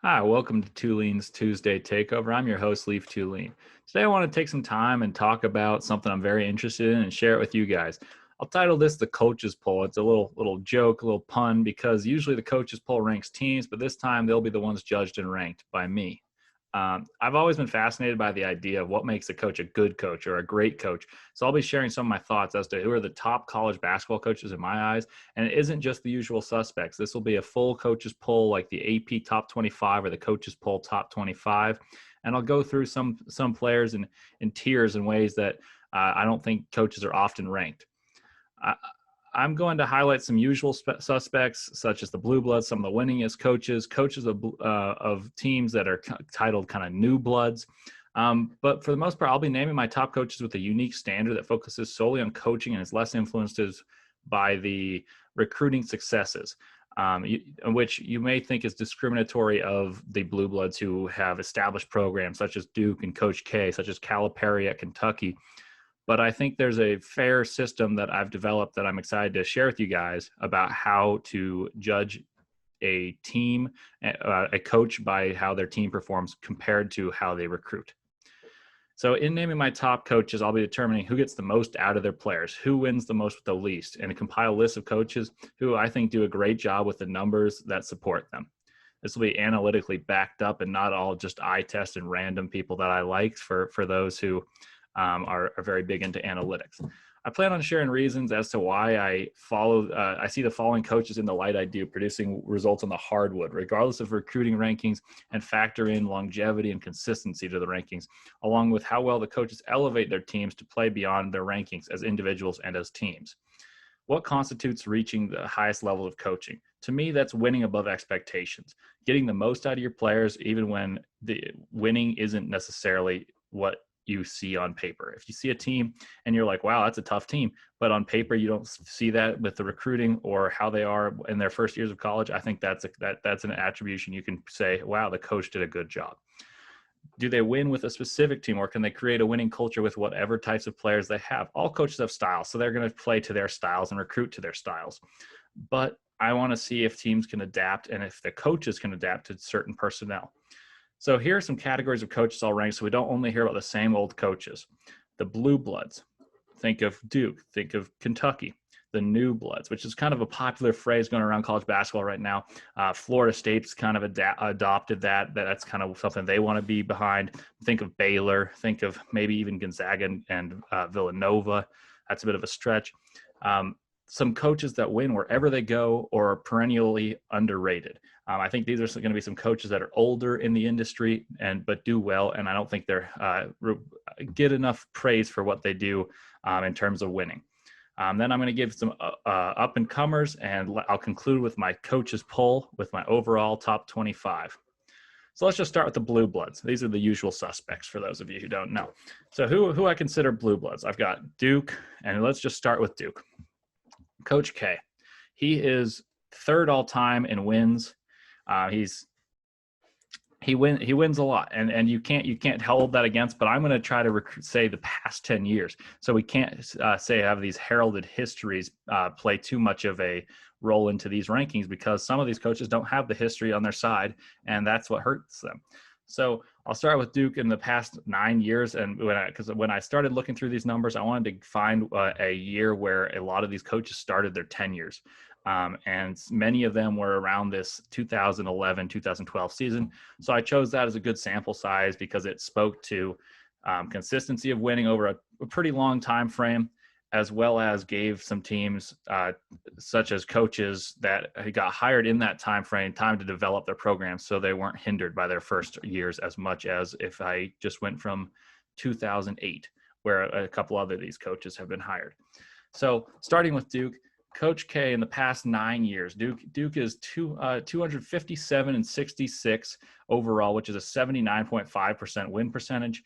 Hi, welcome to Tulin's Tuesday Takeover. I'm your host, Leif Tulin. Today, I want to take some time and talk about something I'm very interested in and share it with you guys. I'll title this the coaches poll. It's a little joke, a little pun, because usually the coaches poll ranks teams, but this time they'll be the ones judged and ranked by me. I've always been fascinated by the idea of what makes a coach a good coach or a great coach. So I'll be sharing some of my thoughts as to who are the top college basketball coaches in my eyes. And it isn't just the usual suspects. This will be a full coaches poll like the AP top 25 or the coaches poll top 25. And I'll go through some players in tiers in ways that I don't think coaches are often ranked. I'm going to highlight some usual suspects, such as the Blue Bloods, some of the winningest coaches of teams that are titled kind of new bloods. But for the most part, I'll be naming my top coaches with a unique standard that focuses solely on coaching and is less influenced by the recruiting successes, which you may think is discriminatory of the Blue Bloods who have established programs such as Duke and Coach K, such as Calipari at Kentucky. But I think there's a fair system that I've developed that I'm excited to share with you guys about how to judge a team, a coach by how their team performs compared to how they recruit. So in naming my top coaches, I'll be determining who gets the most out of their players, who wins the most with the least, and compile a list of coaches who I think do a great job with the numbers that support them. This will be analytically backed up and not all just eye test and random people that I like for those who are very big into analytics. I plan on sharing reasons as to why I see the following coaches in the light I do, producing results on the hardwood, regardless of recruiting rankings, and factor in longevity and consistency to the rankings, along with how well the coaches elevate their teams to play beyond their rankings as individuals and as teams. What constitutes reaching the highest level of coaching? To me, that's winning above expectations, getting the most out of your players, even when the winning isn't necessarily what you see on paper. If you see a team and you're like, wow, that's a tough team, but on paper you don't see that with the recruiting or how they are in their first years of college, I think that's an attribution you can say, wow, the coach did a good job. Do they win with a specific team, or can they create a winning culture with whatever types of players they have? All coaches have styles, so they're going to play to their styles and recruit to their styles. But I want to see if teams can adapt and if the coaches can adapt to certain personnel. So here are some categories of coaches I'll rank so we don't only hear about the same old coaches. The Blue Bloods. Think of Duke. Think of Kentucky. The New Bloods, which is kind of a popular phrase going around college basketball right now. Florida State's kind of adopted that. That's kind of something they want to be behind. Think of Baylor. Think of maybe even Gonzaga and Villanova. That's a bit of a stretch. Some coaches that win wherever they go or are perennially underrated. I think these are going to be some coaches that are older in the industry but do well, and I don't think they're get enough praise for what they do in terms of winning. Then I'm going to give some up-and-comers, and I'll conclude with my coaches poll with my overall top 25. So let's just start with the Blue Bloods. These are the usual suspects for those of you who don't know. So who I consider Blue Bloods? I've got Duke, and let's just start with Duke. Coach K. He is third all time in wins. He wins a lot, and you can't hold that against. But I'm going to try to say the past 10 years. So we can't say have these heralded histories play too much of a role into these rankings, because some of these coaches don't have the history on their side, and that's what hurts them. So I'll start with Duke in the past 9 years. And when I started looking through these numbers, I wanted to find a year where a lot of these coaches started their tenures. And many of them were around this 2011, 2012 season. So I chose that as a good sample size because it spoke to consistency of winning over a pretty long time frame, as well as gave some teams such as coaches that got hired in that time frame time to develop their programs, so they weren't hindered by their first years as much as if I just went from 2008, where a couple other of these coaches have been hired. So starting with Duke, Coach K in the past 9 years, Duke is 257 and 66 overall, which is a 79.5% win percentage.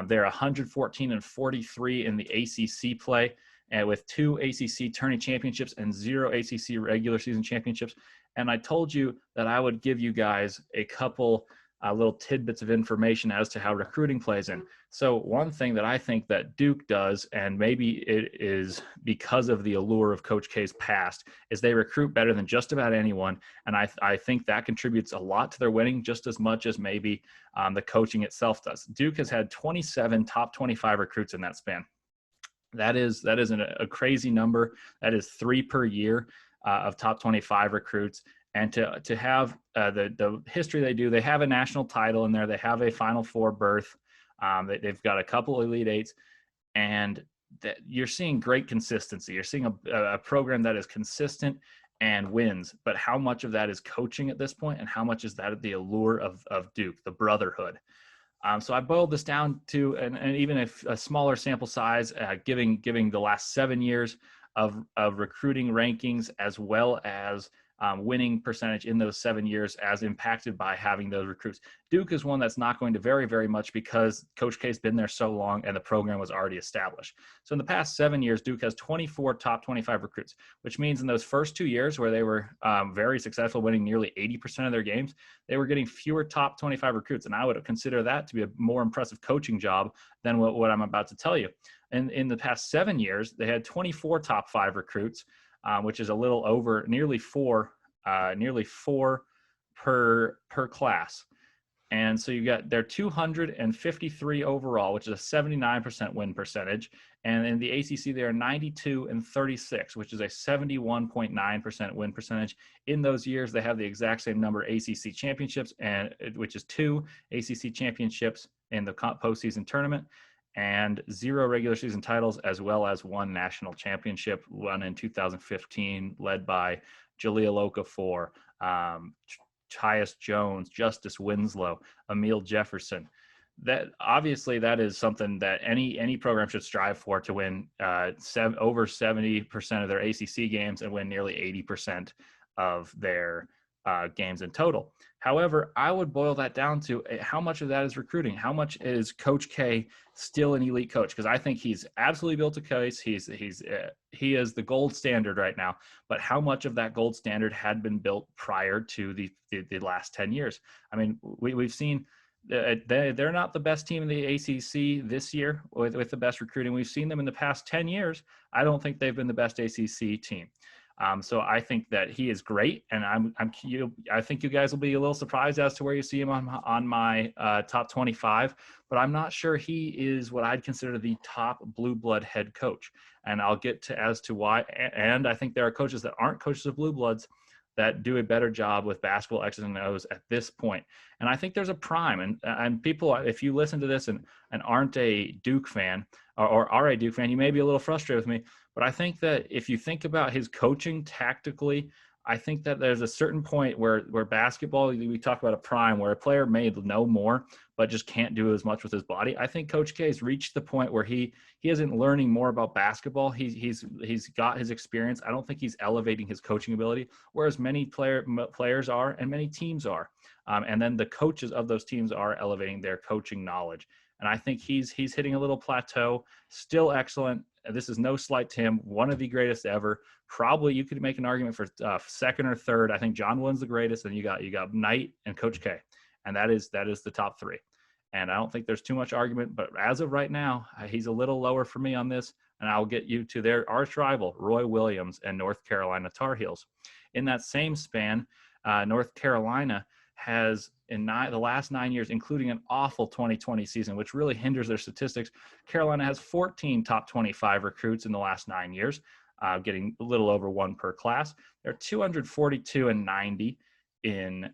They're 114 and 43 in the ACC play, and with 2 ACC tourney championships and 0 ACC regular season championships. And I told you that I would give you guys a couple little tidbits of information as to how recruiting plays in. So one thing that I think that Duke does, and maybe it is because of the allure of Coach K's past, is they recruit better than just about anyone. And I think that contributes a lot to their winning just as much as maybe the coaching itself does. Duke has had 27 top 25 recruits in that span. That is a crazy number. That is 3 per year of top 25 recruits. And to have the history they do, they have a national title in there. They have a Final Four berth. They've got a couple Elite Eights, and that you're seeing great consistency. You're seeing a program that is consistent and wins. But how much of that is coaching at this point, and how much is that the allure of Duke, the brotherhood? So I boiled this down to, and even if a smaller sample size, giving the last 7 years of recruiting rankings, as well as winning percentage in those 7 years as impacted by having those recruits. Duke is one that's not going to vary very much because Coach K's been there so long and the program was already established. So in the past 7 years, Duke has 24 top 25 recruits, which means in those first 2 years where they were very successful, winning nearly 80% of their games, they were getting fewer top 25 recruits. And I would consider that to be a more impressive coaching job than what I'm about to tell you. And in the past 7 years, they had 24 top 5 recruits, which is a little over nearly four per class. And so you got their 253 overall, which is a 79% win percentage. And in the ACC, they are 92-36, which is a 71.9% win percentage. In those years, they have the exact same number of ACC championships, and which is 2 ACC championships in the postseason tournament, and 0 regular season titles, as well as 1 national championship, one in 2015, led by Jaleel Okafor, Tyus Jones, Justice Winslow, Emil Jefferson. That obviously that is something that any program should strive for, to win over 70% of their ACC games and win nearly 80% of their games in total. However, I would boil that down to how much of that is recruiting. How much is Coach K still an elite coach? Because I think he's absolutely built a case. He is the gold standard right now. But how much of that gold standard had been built prior to the last 10 years? I mean, we've seen they're not the best team in the ACC this year with the best recruiting. We've seen them in the past 10 years. I don't think they've been the best ACC team. So I think that he is great, and I think you guys will be a little surprised as to where you see him on my top 25. But I'm not sure he is what I'd consider the top blue blood head coach, and I'll get to as to why. And I think there are coaches that aren't coaches of blue bloods that do a better job with basketball X's and O's at this point. And I think there's a prime, and people, if you listen to this and aren't a Duke fan or are a Duke fan, you may be a little frustrated with me. But I think that if you think about his coaching tactically, I think that there's a certain point where basketball, we talk about a prime, where a player may know more, but just can't do as much with his body. I think Coach K has reached the point where he isn't learning more about basketball. He's got his experience. I don't think he's elevating his coaching ability, whereas many players are and many teams are. And then the coaches of those teams are elevating their coaching knowledge. And I think he's hitting a little plateau, still excellent. This is no slight to him, one of the greatest ever. Probably you could make an argument for second or third. I think John Wooden's the greatest, and you got Knight and Coach K, and that is the top 3. And I don't think there's too much argument, but as of right now, he's a little lower for me on this, and I'll get you to their arch rival, Roy Williams and North Carolina Tar Heels. In that same span, North Carolina has in the last 9 years, including an awful 2020 season, which really hinders their statistics. Carolina has 14 top 25 recruits in the last 9 years, getting a little over 1 per class. They're 242-90 in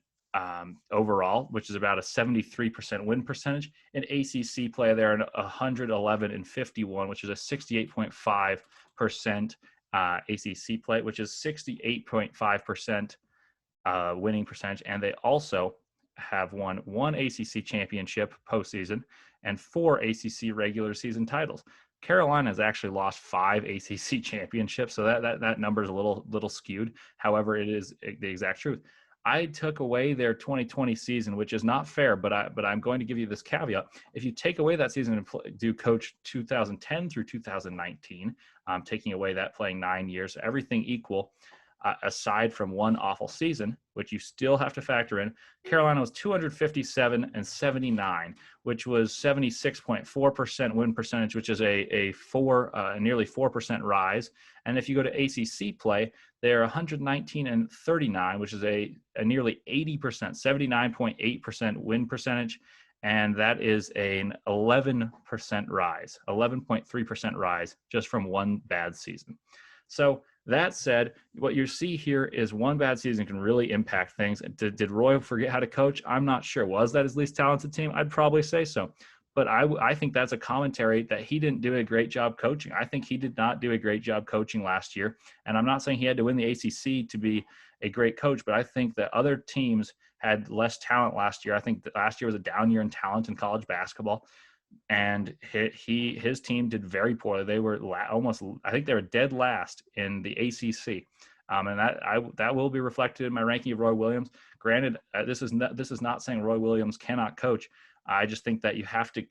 overall, which is about a 73% win percentage. In ACC play, they're 111-51, which is a 68.5% ACC play, which is 68.5% winning percentage. And they also have won 1 ACC championship postseason and 4 ACC regular season titles. Carolina has actually lost 5 ACC championships, so that number is a little skewed. However, it is the exact truth. I took away their 2020 season, which is not fair, but I'm going to give you this caveat. If you take away that season and do coach 2010 through 2019, taking away that playing 9 years, everything equal, aside from one awful season, which you still have to factor in, Carolina was 257 and 79, which was 76.4% win percentage, which is a nearly 4% rise. And if you go to ACC play, they're 119 and 39, which is a nearly 80%, 79.8% win percentage. And that is an 11% rise, 11.3% rise just from one bad season. So that said, what you see here is one bad season can really impact things. Did Roy forget how to coach? I'm not sure. Was that his least talented team? I'd probably say so. But I think that's a commentary that he didn't do a great job coaching. I think he did not do a great job coaching last year. And I'm not saying he had to win the ACC to be a great coach, but I think that other teams had less talent last year. I think that last year was a down year in talent in college basketball. And his team did very poorly. They were I think they were dead last in the ACC, and that will be reflected in my ranking of Roy Williams. Granted, this is not saying Roy Williams cannot coach. I just think that you have to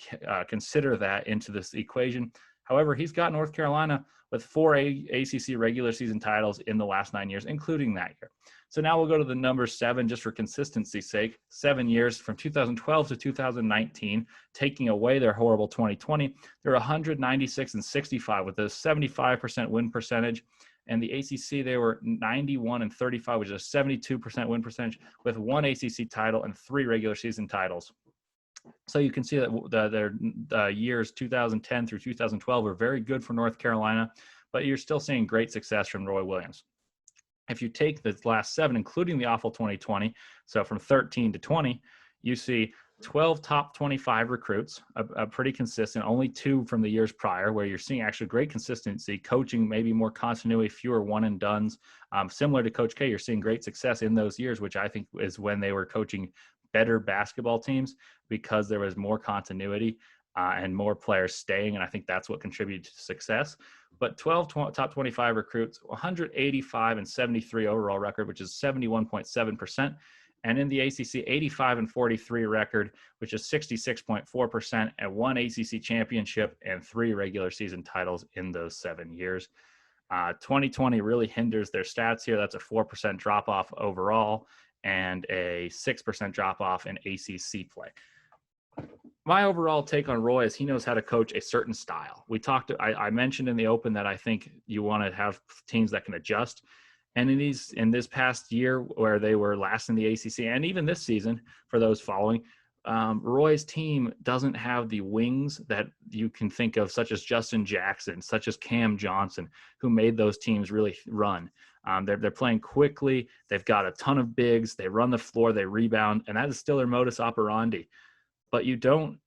consider that into this equation. However, he's got North Carolina with 4 ACC regular season titles in the last 9 years, including that year. So now we'll go to the number 7, just for consistency's sake. 7 years from 2012 to 2019, taking away their horrible 2020. They're 196 and 65 with a 75% win percentage. And the ACC, they were 91 and 35, which is a 72% win percentage, with 1 ACC title and 3 regular season titles. So you can see that their years 2010 through 2012 were very good for North Carolina, but you're still seeing great success from Roy Williams. If you take the last 7, including the awful 2020, so from 13 to 20, you see 12 top 25 recruits, a pretty consistent, only 2 from the years prior, where you're seeing actually great consistency, coaching, maybe more continuity, fewer one and dones. Similar to Coach K, you're seeing great success in those years, which I think is when they were coaching better basketball teams because there was more continuity and more players staying. And I think that's what contributed to success. But 12 top 25 recruits, 185 and 73 overall record, which is 71.7%. And in the ACC, 85 and 43 record, which is 66.4%, and 1 ACC championship and 3 regular season titles in those 7 years. 2020 really hinders their stats here. That's a 4% drop off overall and a 6% drop off in ACC play. My overall take on Roy is he knows how to coach a certain style. I mentioned in the open that I think you want to have teams that can adjust. And in this past year where they were last in the ACC, and even this season for those following, Roy's team doesn't have the wings that you can think of, such as Justin Jackson, such as Cam Johnson, who made those teams really run. They're playing quickly. They've got a ton of bigs. They run the floor. They rebound, and that is still their modus operandi. But you don't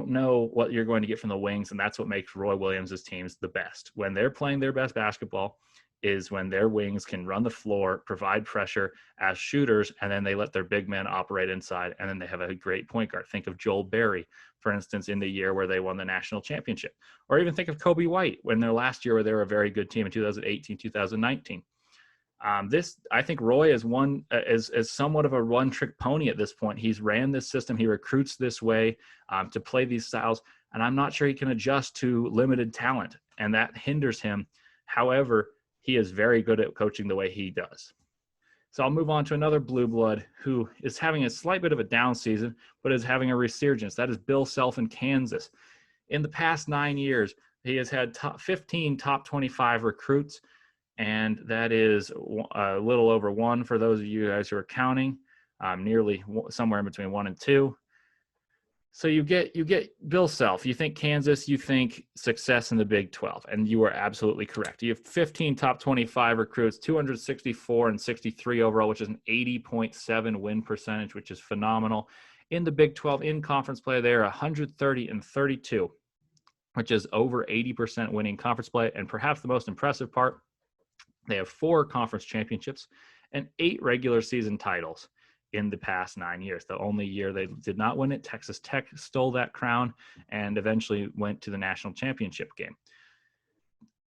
know what you're going to get from the wings, and that's what makes Roy Williams' teams the best. When they're playing their best basketball is when their wings can run the floor, provide pressure as shooters, and then they let their big men operate inside, and then they have a great point guard. Think of Joel Berry, for instance, in the year where they won the national championship. Or even think of Kobe White when their last year where they were a very good team in 2018, 2019. I think Roy is somewhat of a one-trick pony at this point. He's ran this system. He recruits this way to play these styles, and I'm not sure he can adjust to limited talent, and that hinders him. However, he is very good at coaching the way he does. So I'll move on to another blue blood who is having a slight bit of a down season, but is having a resurgence. That is Bill Self in Kansas. In the past 9 years, he has had 15 top 25 recruits, and that is a little over 1 for those of you guys who are counting, nearly somewhere in between 1 and 2. So you get Bill Self. You think Kansas, you think success in the Big 12, and you are absolutely correct. You have 15 top 25 recruits, 264 and 63 overall, which is an 80.7 win percentage, which is phenomenal. In the Big 12 in conference play, they are 130 and 32, which is over 80% winning conference play. And perhaps the most impressive part, they have 4 conference championships and 8 regular season titles in the past 9 years. The only year they did not win it, Texas Tech stole that crown and eventually went to the national championship game.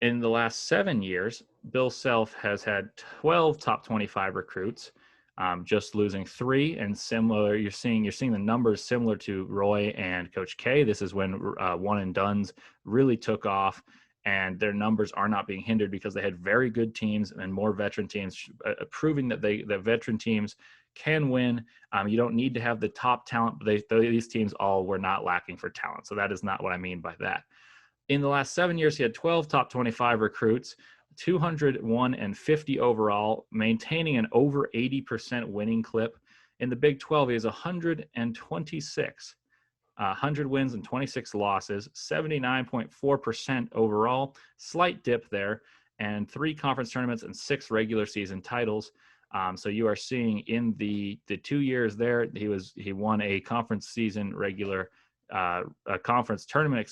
In the last 7 years, Bill Self has had 12 top 25 recruits, just losing 3. And similar, you're seeing the numbers similar to Roy and Coach K. This is when one and dones really took off, and their numbers are not being hindered because they had very good teams and more veteran teams, proving that the veteran teams can win. You don't need to have the top talent, but these teams all were not lacking for talent. So that is not what I mean by that. In the last 7 years, he had 12 top 25 recruits, 201 and 50 overall, maintaining an over 80% winning clip. In the Big 12, he has 126. 100 wins and 26 losses, 79.4% overall, slight dip there, and 3 conference tournaments and 6 regular season titles. So you are seeing in the 2 years there, he won a conference season a conference tournament,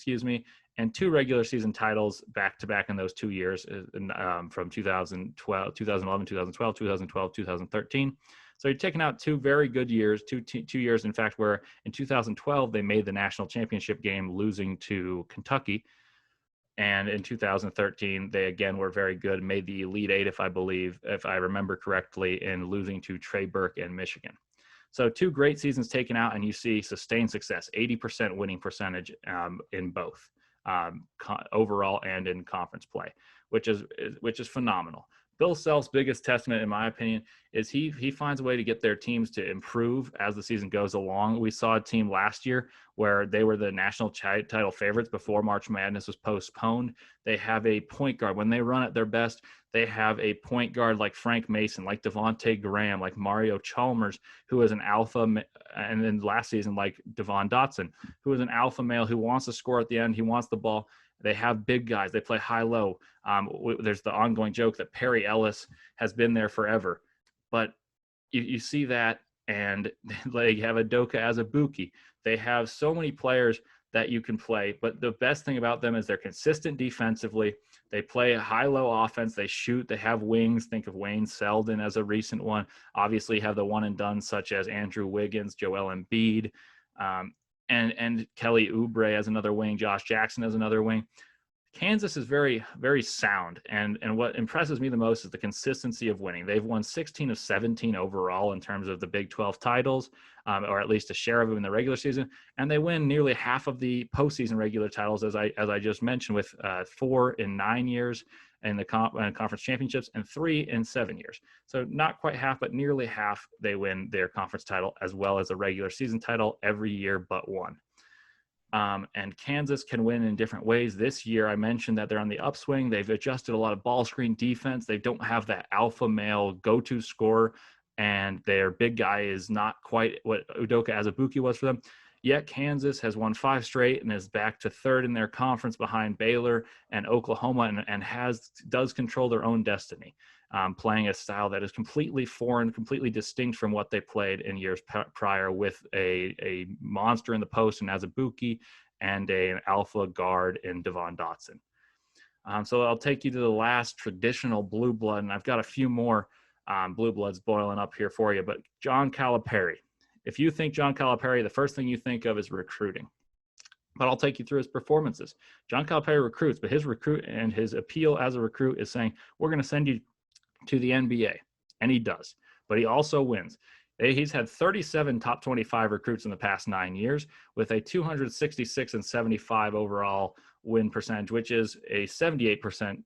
and 2 regular season titles back to back in those 2 years, from 2011, 2012, 2013. So you're taking out 2 very good years, two years, in fact, where in 2012, they made the national championship game, losing to Kentucky. And in 2013, they again were very good, made the Elite Eight, if I remember correctly, in losing to Trey Burke and Michigan. So 2 great seasons taken out, and you see sustained success, 80% winning percentage in both overall and in conference play, which is phenomenal. Bill Self's biggest testament, in my opinion, is he finds a way to get their teams to improve as the season goes along. We saw a team last year where they were the national title favorites before March Madness was postponed. They have a point guard. When they run at their best, they have a point guard like Frank Mason, like Devontae Graham, like Mario Chalmers, who is an alpha, and then last season, like Devon Dotson, who is an alpha male who wants to score at the end. He wants the ball. They have big guys. They play high-low. There's the ongoing joke that Perry Ellis has been there forever. But you see that, and they have Udoka Azubuike. They have so many players that you can play. But the best thing about them is they're consistent defensively. They play a high-low offense. They shoot. They have wings. Think of Wayne Selden as a recent one. Obviously, you have the one-and-done such as Andrew Wiggins, Joel Embiid, and Kelly Oubre as another wing, Josh Jackson as another wing. Kansas is very, very sound, and what impresses me the most is the consistency of winning. They've won 16 of 17 overall in terms of the Big 12 titles, or at least a share of them in the regular season, and they win nearly half of the postseason regular titles, as I just mentioned, with 4 in 9 years in the conference championships and 3 in 7 years. So not quite half, but nearly half they win their conference title as well as a regular season title every year but one. And Kansas can win in different ways. This year, I mentioned that they're on the upswing. They've adjusted a lot of ball screen defense. They don't have that alpha male go-to scorer, and their big guy is not quite what Udoka Azubuike was for them. Yet Kansas has won 5 straight and is back to 3rd in their conference behind Baylor and Oklahoma, and does control their own destiny, playing a style that is completely foreign, completely distinct from what they played in years prior, with a monster in the post in Azubuike and an alpha guard in Devon Dotson. So I'll take you to the last traditional blue blood, and I've got a few more blue bloods boiling up here for you, but John Calipari. If you think John Calipari, the first thing you think of is recruiting. But I'll take you through his performances. John Calipari recruits, but his appeal as a recruit is saying, we're going to send you to the NBA. And he does. But he also wins. He's had 37 top 25 recruits in the past 9 years with a 266 and 75 overall win percentage, which is a 78%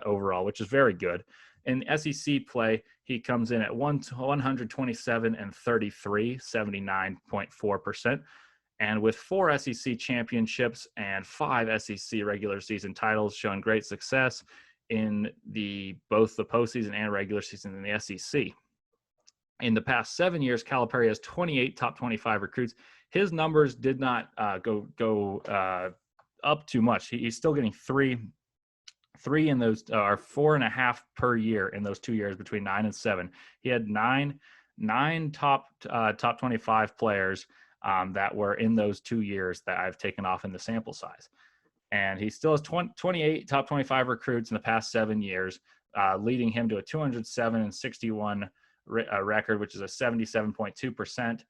overall, which is very good. In SEC play, he comes in at 127 and 33, 79.4%. And with 4 SEC championships and 5 SEC regular season titles, showing great success in both the postseason and regular season in the SEC. In the past 7 years, Calipari has 28 top 25 recruits. His numbers did not go up too much. He's still getting three in those, are 4.5 per year in those 2 years between 9 and 7. He had nine top 25 players that were in those 2 years that I've taken off in the sample size. And he still has 28 top 25 recruits in the past 7 years, leading him to a 207 and 61 record, which is a 77.2%.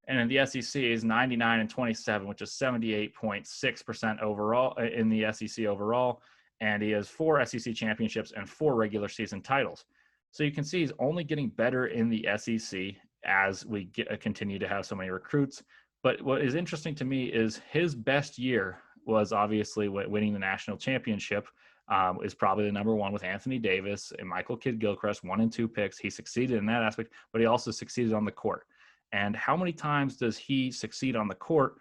And in the SEC is 99 and 27, which is 78.6% overall in the SEC overall. And he has 4 SEC championships and 4 regular season titles. So you can see he's only getting better in the SEC as we continue to have so many recruits. But what is interesting to me is his best year was obviously winning the national championship. Is probably the number one with Anthony Davis and Michael Kidd-Gilchrist, 1 and 2 picks. He succeeded in that aspect, but he also succeeded on the court. And how many times does he succeed on the court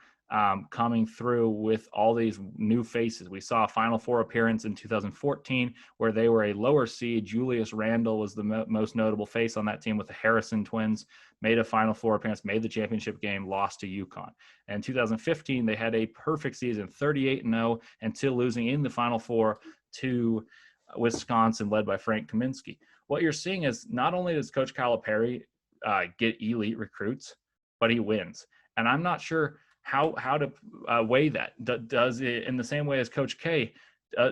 coming through with all these new faces? We saw a Final Four appearance in 2014 where they were a lower seed. Julius Randle was the most notable face on that team with the Harrison twins, made a Final Four appearance, made the championship game, lost to UConn. And in 2015, they had a perfect season, 38-0, until losing in the Final Four to Wisconsin, led by Frank Kaminsky. What you're seeing is not only does Coach Calipari get elite recruits, but he wins. And I'm not sure how to weigh that. Does it, in the same way as Coach K,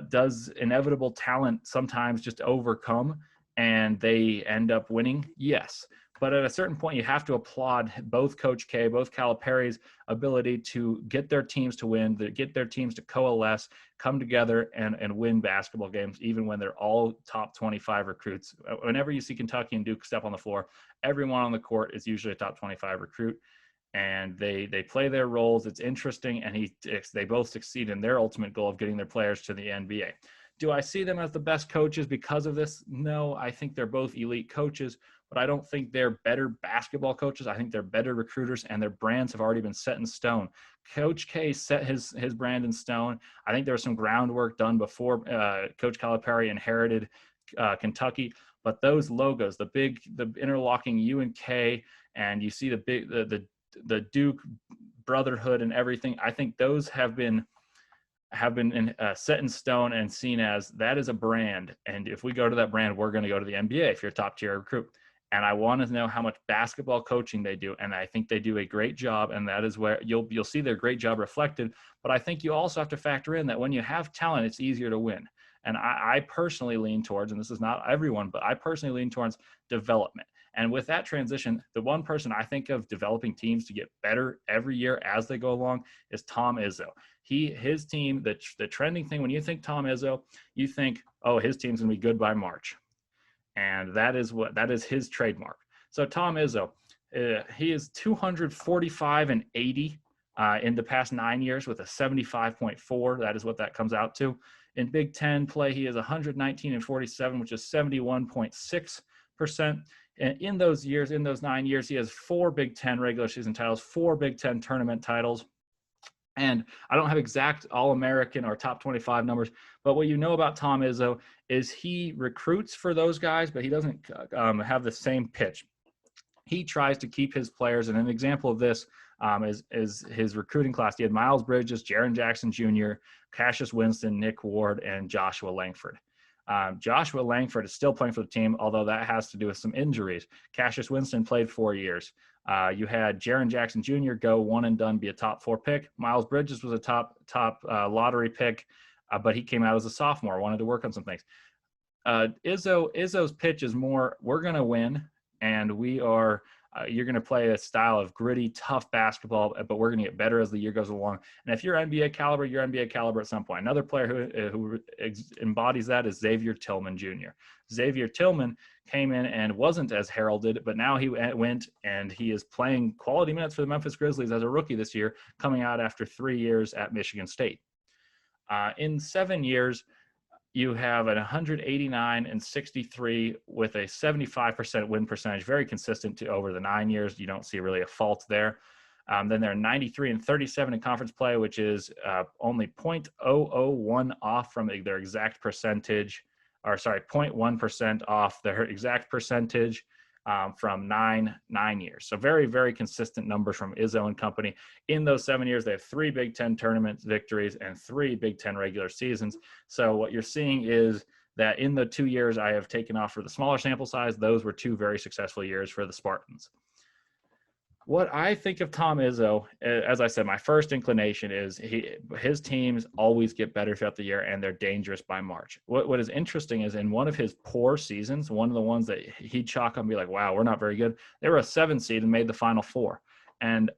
does inevitable talent sometimes just overcome and they end up winning? Yes. But at a certain point, you have to applaud both Coach K, both Calipari's ability to get their teams to win, get their teams to coalesce, come together, and win basketball games, even when they're all top 25 recruits. Whenever you see Kentucky and Duke step on the floor, everyone on the court is usually a top 25 recruit, and they play their roles. It's interesting, and they both succeed in their ultimate goal of getting their players to the NBA. Do I see them as the best coaches because of this? No, I think they're both elite coaches, but I don't think they're better basketball coaches. I think they're better recruiters, and their brands have already been set in stone. Coach K set his brand in stone. I think there was some groundwork done before Coach Calipari inherited Kentucky, but those logos, the interlocking U and K, and you see the Duke brotherhood and everything, I think those have been set in stone and seen as that is a brand. And if we go to that brand, we're going to go to the NBA if you're a top tier recruit. And I want to know how much basketball coaching they do. And I think they do a great job. And that is where you'll see their great job reflected. But I think you also have to factor in that when you have talent, it's easier to win. And I personally lean towards, and this is not everyone, but I personally lean towards development. And with that transition, the one person I think of developing teams to get better every year as they go along is Tom Izzo. His team, the trending thing, when you think Tom Izzo, you think, oh, his team's going to be good by March. And that is his trademark. So Tom Izzo, he is 245-80 in the past 9 years with a 75.4. That is what that comes out to. In Big Ten play, he is 119-47, which is 71.6%. And in those 9 years, he has 4 Big Ten regular season titles, 4 Big Ten tournament titles. And I don't have exact All-American or top 25 numbers, but what you know about Tom Izzo is he recruits for those guys, but he doesn't have the same pitch. He tries to keep his players, and an example of this is his recruiting class. He had Miles Bridges, Jaren Jackson Jr., Cassius Winston, Nick Ward, and Joshua Langford. Joshua Langford is still playing for the team, although that has to do with some injuries. Cassius Winston played 4 years. You had Jaren Jackson Jr. go one and done, be a top 4 pick. Miles Bridges was a top lottery pick, but he came out as a sophomore, wanted to work on some things. Izzo's pitch is more, we're going to win, and you're going to play a style of gritty, tough basketball, but we're going to get better as the year goes along. And if you're NBA caliber, you're NBA caliber at some point. Another player who embodies that is Xavier Tillman Jr. Xavier Tillman came in and wasn't as heralded, but now he went and he is playing quality minutes for the Memphis Grizzlies as a rookie this year, coming out after 3 years at Michigan State. In 7 years, you have an 189-63 with a 75% win percentage, very consistent to over the 9 years. You don't see really a fault there. Then they're 93-37 in conference play, which is only 0.001 off from their exact percentage, 0.1% off their exact percentage from nine years. So very, very consistent numbers from Izzo and company. In those 7 years, they have 3 Big Ten tournament victories and 3 Big Ten regular seasons. So what you're seeing is that in the 2 years I have taken off for the smaller sample size, those were 2 very successful years for the Spartans. What I think of Tom Izzo, as I said, my first inclination is his teams always get better throughout the year, and they're dangerous by March. What is interesting is in one of his poor seasons, one of the ones that he'd chalk up and be like, wow, we're not very good, they were a 7 seed and made the Final Four. And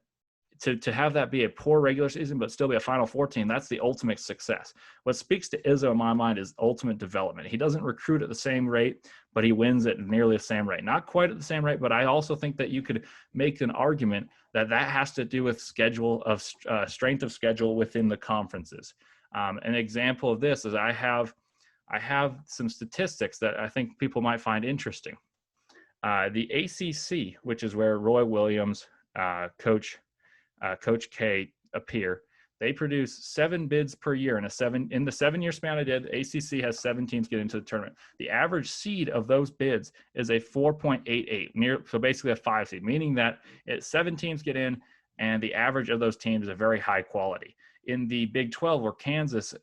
to have that be a poor regular season but still be a Final Four team, that's the ultimate success. What speaks to Izzo in my mind is ultimate development. He doesn't recruit at the same rate, but he wins at nearly the same rate. Not quite at the same rate, but I also think that you could make an argument that has to do with schedule of strength of schedule within the conferences. An example of this is I have some statistics that I think people might find interesting. The ACC, which is where Roy Williams, Coach K appear, they produce 7 bids per year in the 7-year span I did. ACC has 7 teams get into the tournament. The average seed of those bids is a 4.88, so basically a 5 seed, meaning that 7 teams get in, and the average of those teams is a very high quality. In the Big 12, where Kansas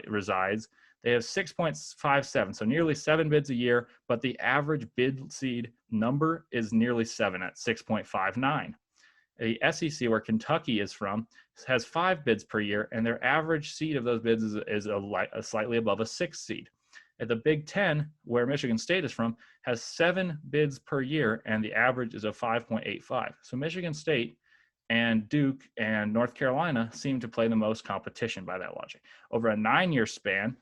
resides, they have 6.57, so nearly 7 bids a year, but the average bid seed number is nearly 7 at 6.59. The SEC, where Kentucky is from, has 5 bids per year, and their average seed of those bids is a slightly above a 6 seed. At the Big 10, where Michigan State is from, has 7 bids per year, and the average is a 5.85. So Michigan State and Duke and North Carolina seem to play the most competition by that logic. Over a 9-year span,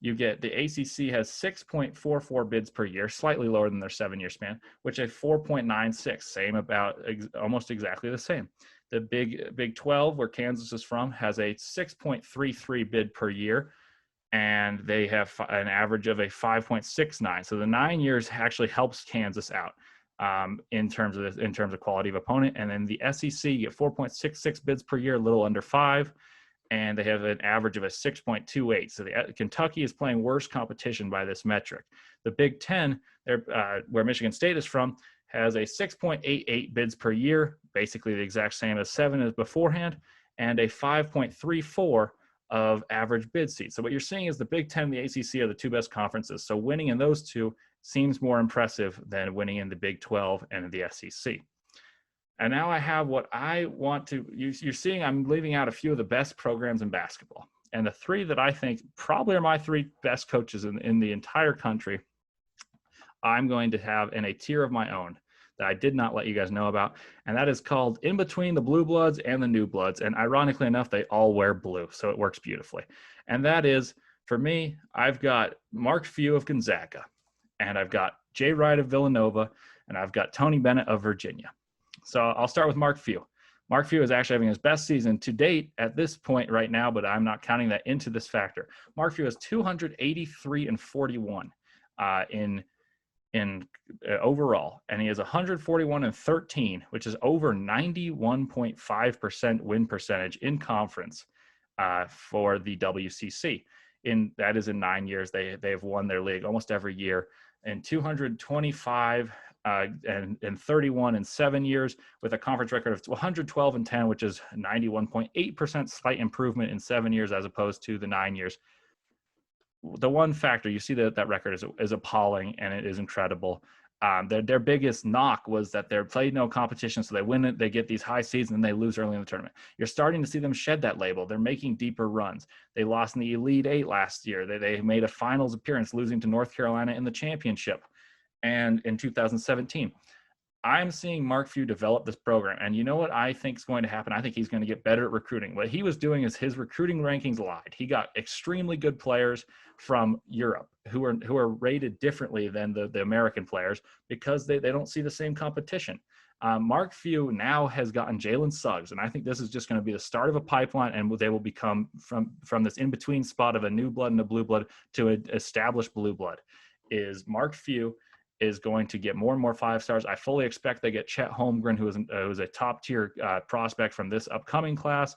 you get the ACC has 6.44 bids per year, slightly lower than their 7-year span, which is 4.96, same about almost exactly the same. The Big 12, where Kansas is from, has a 6.33 bid per year, and they have an average of a 5.69. So the 9 years actually helps Kansas out in terms of quality of opponent. And then the SEC, you get 4.66 bids per year, a little under 5. And they have an average of a 6.28. So Kentucky is playing worse competition by this metric. The Big 10, where Michigan State is from, has a 6.88 bids per year, basically the exact same as 7 as beforehand, and a 5.34 of average bid seats. So what you're seeing is the Big 10 and the ACC are the 2 best conferences. So winning in those 2 seems more impressive than winning in the Big 12 and the SEC. And now I have what I want to, you're seeing I'm leaving out a few of the best programs in basketball. And the 3 that I think probably are my 3 best coaches in the entire country, I'm going to have in a tier of my own that I did not let you guys know about. And that is called In Between the Blue Bloods and the New Bloods. And ironically enough, they all wear blue. So it works beautifully. And that is, for me, I've got Mark Few of Gonzaga, and I've got Jay Wright of Villanova, and I've got Tony Bennett of Virginia. So I'll start with Mark Few. Mark Few is actually having his best season to date at this point right now, but I'm not counting that into this factor. Mark Few is 283-41 in overall, and he is 141-13, which is over 91.5% win percentage in conference for the WCC. That is in 9 years. They have won their league almost every year. And 225 and 31 in 7 years, with a conference record of 112-10, which is 91.8% slight improvement in 7 years as opposed to the 9 years. The one factor, you see that record is appalling, and it is incredible. Their biggest knock was that they're played no competition, so they win it, they get these high seeds, and then they lose early in the tournament. You're starting to see them shed that label. They're making deeper runs. They lost in the Elite Eight last year. They made a finals appearance, losing to North Carolina in the championship, and in 2017. I'm seeing Mark Few develop this program, and you know what I think is going to happen? I think he's going to get better at recruiting. What he was doing is his recruiting rankings lied. He got extremely good players from Europe who are rated differently than the American players because they don't see the same competition. Mark Few now has gotten Jalen Suggs, and I think this is just going to be the start of a pipeline, and they will become from this in-between spot of a new blood and a blue blood to an established blue blood. Is Mark Few is going to get more and more 5 stars. I fully expect they get Chet Holmgren, who is a top-tier prospect from this upcoming class,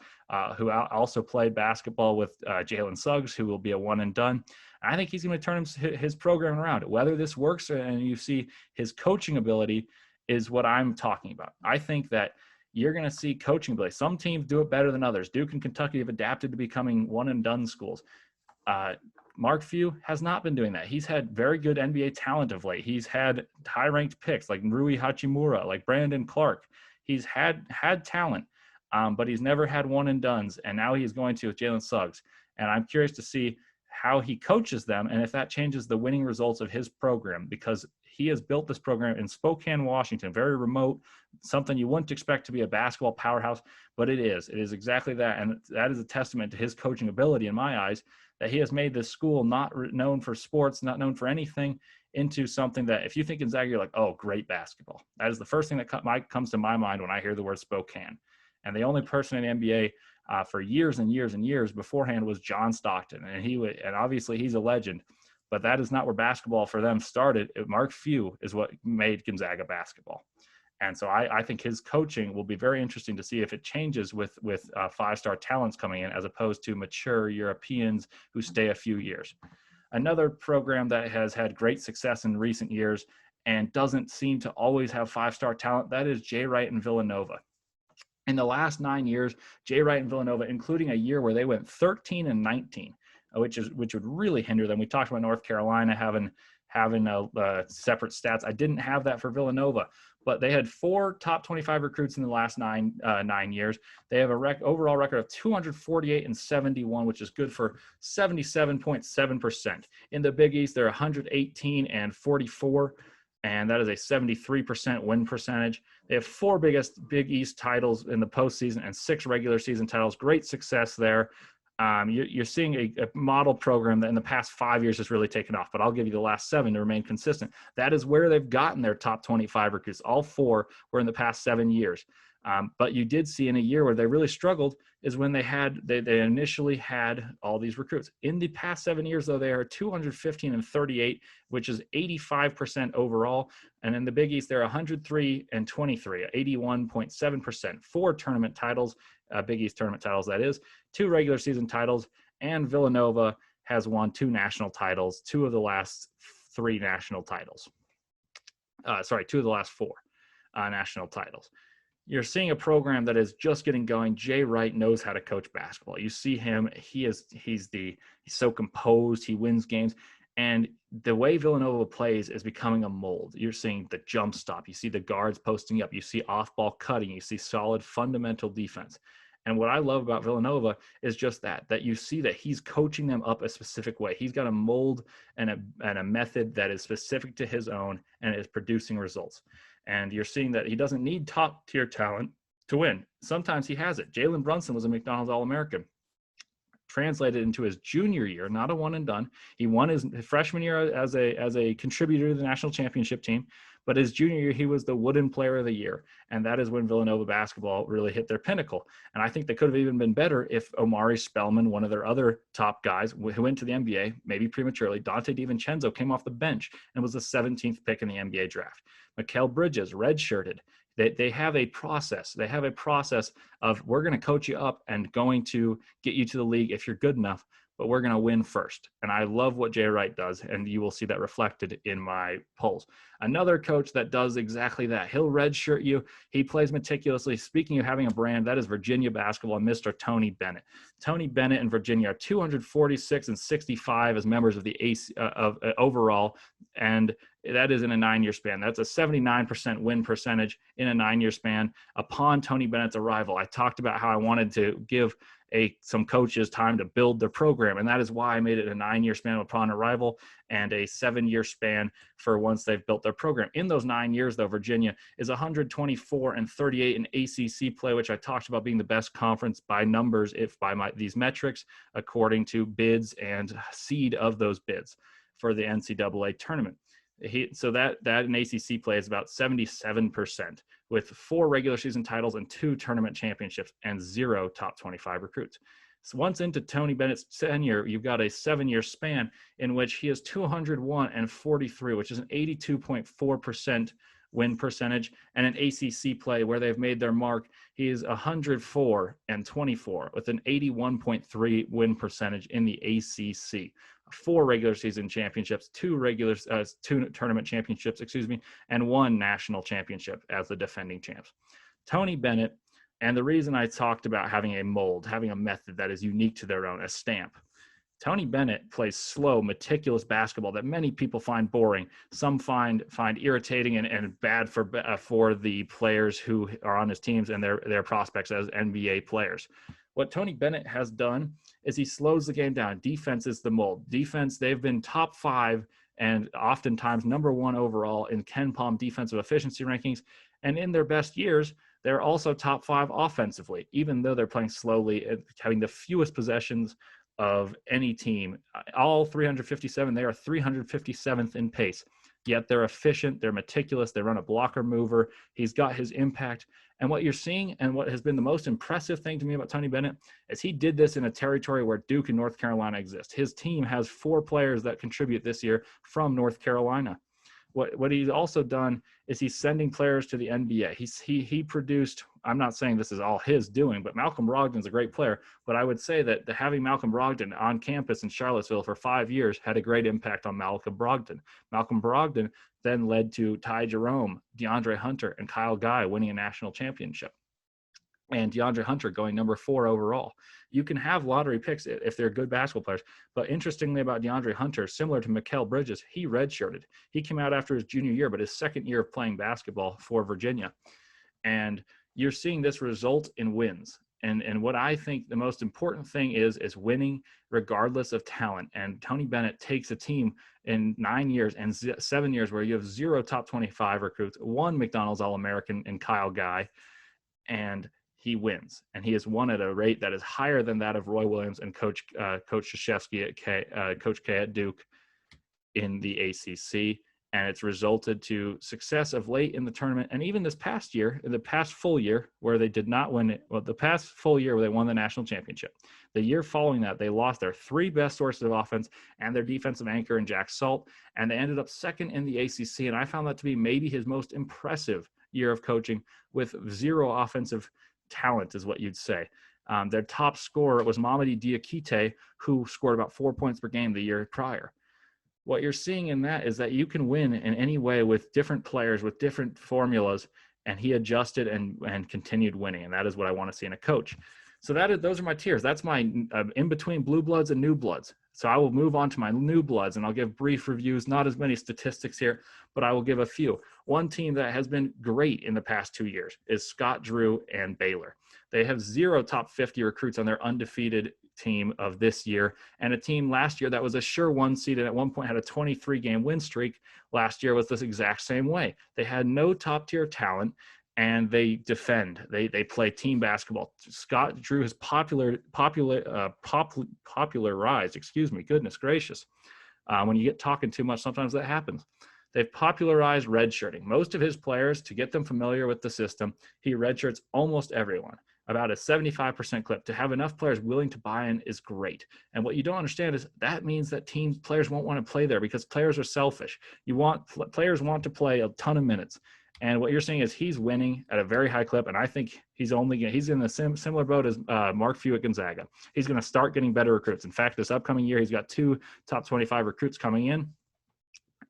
who also played basketball with Jalen Suggs, who will be a one-and-done. I think he's going to turn his program around. Whether this works and you see his coaching ability is what I'm talking about. I think that you're going to see coaching ability. Some teams do it better than others. Duke and Kentucky have adapted to becoming one-and-done schools. Mark Few has not been doing that. He's had very good NBA talent of late. He's had high-ranked picks like Rui Hachimura, like Brandon Clark. He's had talent, but he's never had one-and-dones, and now he's going to with Jalen Suggs. And I'm curious to see how he coaches them and if that changes the winning results of his program, because He has built this program in Spokane, Washington, very remote, something you wouldn't expect to be a basketball powerhouse, but it is. It is exactly that, and that is a testament to his coaching ability in my eyes, that he has made this school not known for sports, not known for anything, into something that if you think Gonzaga, you're like, oh, great basketball. That is the first thing that comes to my mind when I hear the word Spokane. And the only person in the NBA for years and years and years beforehand was John Stockton. And obviously he's a legend, but that is not where basketball for them started. Mark Few is what made Gonzaga basketball. And so I think his coaching will be very interesting to see if it changes with five-star talents coming in as opposed to mature Europeans who stay a few years. Another program that has had great success in recent years and doesn't seem to always have five-star talent, that is Jay Wright and Villanova. In the last 9 years, Jay Wright and Villanova, including a year where they went 13-19, which would really hinder them. We talked about North Carolina having separate stats. I didn't have that for Villanova, but they had 4 top 25 recruits in the last 9 years. They have a overall record of 248-71, which is good for 77.7%. In the Big East, they're 118-44, and that is a 73% win percentage. They have 4 Big East titles in the postseason and 6 regular season titles. Great success there. You're seeing a model program that in the past 5 years has really taken off, but I'll give you the last 7 to remain consistent. That is where they've gotten their top 25 recruits. All 4 were in the past 7 years. But you did see in a year where they really struggled is when they initially had all these recruits. In the past 7 years, though, they are 215-38, which is 85% overall. And in the Big East, they're 103-23, 81.7%. 4 tournament titles, Big East tournament titles, that is, 2 regular season titles, and Villanova has won 2 national titles, 2 of the last 3 national titles. 2 of the last 4 national titles. You're seeing a program that is just getting going. Jay Wright knows how to coach basketball. You see him, he's so composed, he wins games. And the way Villanova plays is becoming a mold. You're seeing the jump stop. You see the guards posting up. You see off-ball cutting. You see solid fundamental defense. And what I love about Villanova is just that you see that he's coaching them up a specific way. He's got a mold and a method that is specific to his own and is producing results. And you're seeing that he doesn't need top-tier talent to win. Sometimes he has it. Jalen Brunson was a McDonald's All-American. Translated into his junior year, not a one and done. He won his freshman year as a contributor to the national championship team, but his junior year, he was the Wooden Player of the Year. And that is when Villanova basketball really hit their pinnacle. And I think they could have even been better if Omari Spellman, one of their other top guys who went to the NBA, maybe prematurely, Dante DiVincenzo came off the bench and was the 17th pick in the NBA draft. Mikal Bridges, redshirted. They have a process. They have a process of, we're going to coach you up and going to get you to the league if you're good enough, but we're going to win first. And I love what Jay Wright does, and you will see that reflected in my polls. Another coach that does exactly that. He'll redshirt you. He plays meticulously. Speaking of having a brand, that is Virginia basketball and Mr. Tony Bennett. Tony Bennett and Virginia are 246-65 as members of the overall, and that is in a 9-year span. That's a 79% win percentage in a 9-year span upon Tony Bennett's arrival. I talked about how I wanted to give some coaches time to build their program, and that is why I made it a 9-year span upon arrival and a 7-year span for once they've built their program. In those 9 years, though, Virginia is 124-38 in ACC play, which I talked about being the best conference by numbers, if by these metrics, according to bids and seed of those bids for the NCAA tournament. So that in ACC play is about 77%, with 4 regular season titles and 2 tournament championships and 0 top 25 recruits. So once into Tony Bennett's tenure, you've got a 7-year span in which he is 201-43, which is an 82.4% win percentage, and an ACC play where they've made their mark, he is 104-24 with an 81.3 win percentage in the ACC. 4 regular season championships, 2 tournament championships, and 1 national championship as the defending champs. Tony Bennett, and the reason I talked about having a mold, having a method that is unique to their own, a stamp. Tony Bennett plays slow, meticulous basketball that many people find boring. Some find irritating and bad for the players who are on his teams and their prospects as NBA players. What Tony Bennett has done is he slows the game down. Defense is the mold. Defense, they've been top 5 and oftentimes #1 overall in KenPom defensive efficiency rankings. And in their best years, they're also top 5 offensively, even though they're playing slowly and having the fewest possessions of any team. All 357, they are 357th in pace. Yet they're efficient, they're meticulous, they run a blocker mover. He's got his impact. And what you're seeing, and what has been the most impressive thing to me about Tony Bennett, is he did this in a territory where Duke and North Carolina exist. His team has 4 players that contribute this year from North Carolina. What he's also done is he's sending players to the NBA. He produced, I'm not saying this is all his doing, but Malcolm Brogdon's a great player. But I would say that having Malcolm Brogdon on campus in Charlottesville for 5 years had a great impact on Malcolm Brogdon. Malcolm Brogdon then led to Ty Jerome, DeAndre Hunter, and Kyle Guy winning a national championship. And DeAndre Hunter going #4 overall. You can have lottery picks if they're good basketball players. But interestingly about DeAndre Hunter, similar to Mikal Bridges, he redshirted. He came out after his junior year, but his second year of playing basketball for Virginia. And you're seeing this result in wins. And what I think the most important thing is winning regardless of talent. And Tony Bennett takes a team in 9 years and 7 years where you have 0 top 25 recruits, 1 McDonald's All-American in Kyle Guy, and he wins, and he has won at a rate that is higher than that of Roy Williams and Coach Krzyzewski at Coach K at Duke in the ACC, and it's resulted to success of late in the tournament. And even this past year, in the past full year where they did not win it, well, the past full year where they won the national championship, the year following that, they lost their 3 best sources of offense and their defensive anchor in Jack Salt, and they ended up second in the ACC. And I found that to be maybe his most impressive year of coaching, with 0 offensive talent is what you'd say. Their top scorer was Mamadi Diakite, who scored about 4 points per game the year prior. What you're seeing in that is that you can win in any way with different players, with different formulas, and he adjusted and continued winning, and that is what I want to see in a coach. So those are my tiers. That's my in between blue bloods and new bloods. So I will move on to my new bloods, and I'll give brief reviews, not as many statistics here, but I will give a few. One team that has been great in the past 2 years is Scott Drew and Baylor. They have 0 top 50 recruits on their undefeated team of this year, and a team last year that was a sure 1 seed and at one point had a 23-game win streak last year was this exact same way. They had no top-tier talent, and they defend. They play team basketball. Scott Drew has popularized, goodness gracious. When you get talking too much, sometimes that happens. They've popularized redshirting. Most of his players, to get them familiar with the system, he redshirts almost everyone. About a 75% clip. To have enough players willing to buy in is great. And what you don't understand is that means that players won't want to play there because players are selfish. Players want to play a ton of minutes. And what you're seeing is he's winning at a very high clip, and I think he's in the similar boat as Mark Few at Gonzaga. He's going to start getting better recruits. In fact, this upcoming year, he's got 2 top 25 recruits coming in,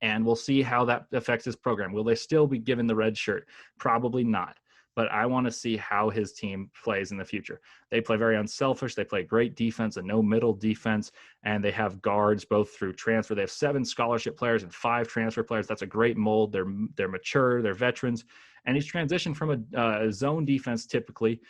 and we'll see how that affects his program. Will they still be given the red shirt? Probably not. But I want to see how his team plays in the future. They play very unselfish. They play great defense and no middle defense, and they have guards both through transfer. They have 7 scholarship players and 5 transfer players. That's a great mold. They're mature. They're veterans. And he's transitioned from a zone defense typically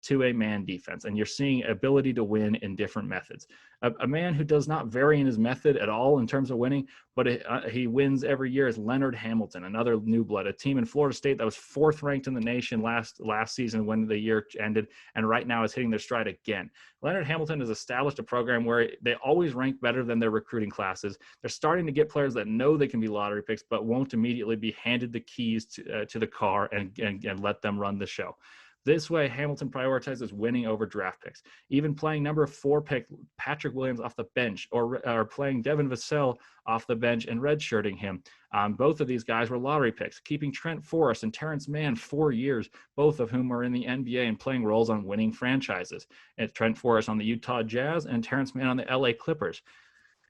to a man defense, and you're seeing ability to win in different methods. A man who does not vary in his method at all in terms of winning, but he wins every year is Leonard Hamilton, another new blood, a team in Florida State that was 4th ranked in the nation last season when the year ended, and right now is hitting their stride again. Leonard Hamilton has established a program where they always rank better than their recruiting classes. They're starting to get players that know they can be lottery picks, but won't immediately be handed the keys to the car and let them run the show. This way, Hamilton prioritizes winning over draft picks, even playing #4 pick Patrick Williams off the bench or playing Devin Vassell off the bench and redshirting him. Both of these guys were lottery picks, keeping Trent Forrest and Terrence Mann 4 years, both of whom are in the NBA and playing roles on winning franchises. And Trent Forrest on the Utah Jazz and Terrence Mann on the LA Clippers.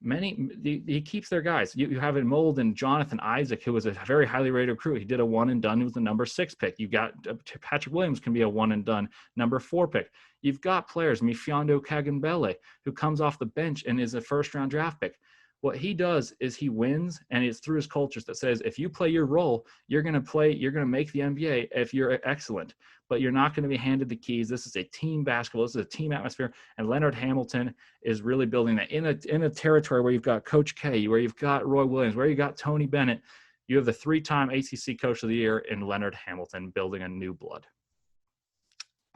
He keeps their guys. You have a mold in Jonathan Isaac, who was a very highly rated recruit. He did a one and done. He was the #6 pick. You got Patrick Williams can be a one and done #4 pick. You've got players, Mifiondo Kagambele, who comes off the bench and is a first round draft pick. What he does is he wins, and it's through his cultures that says, if you play your role, you're going to make the NBA if you're excellent, but you're not going to be handed the keys. This is a team basketball. This is a team atmosphere. And Leonard Hamilton is really building that in a territory where you've got Coach K, where you've got Roy Williams, where you got Tony Bennett. You have the 3-time ACC Coach of the Year in Leonard Hamilton building a new blood.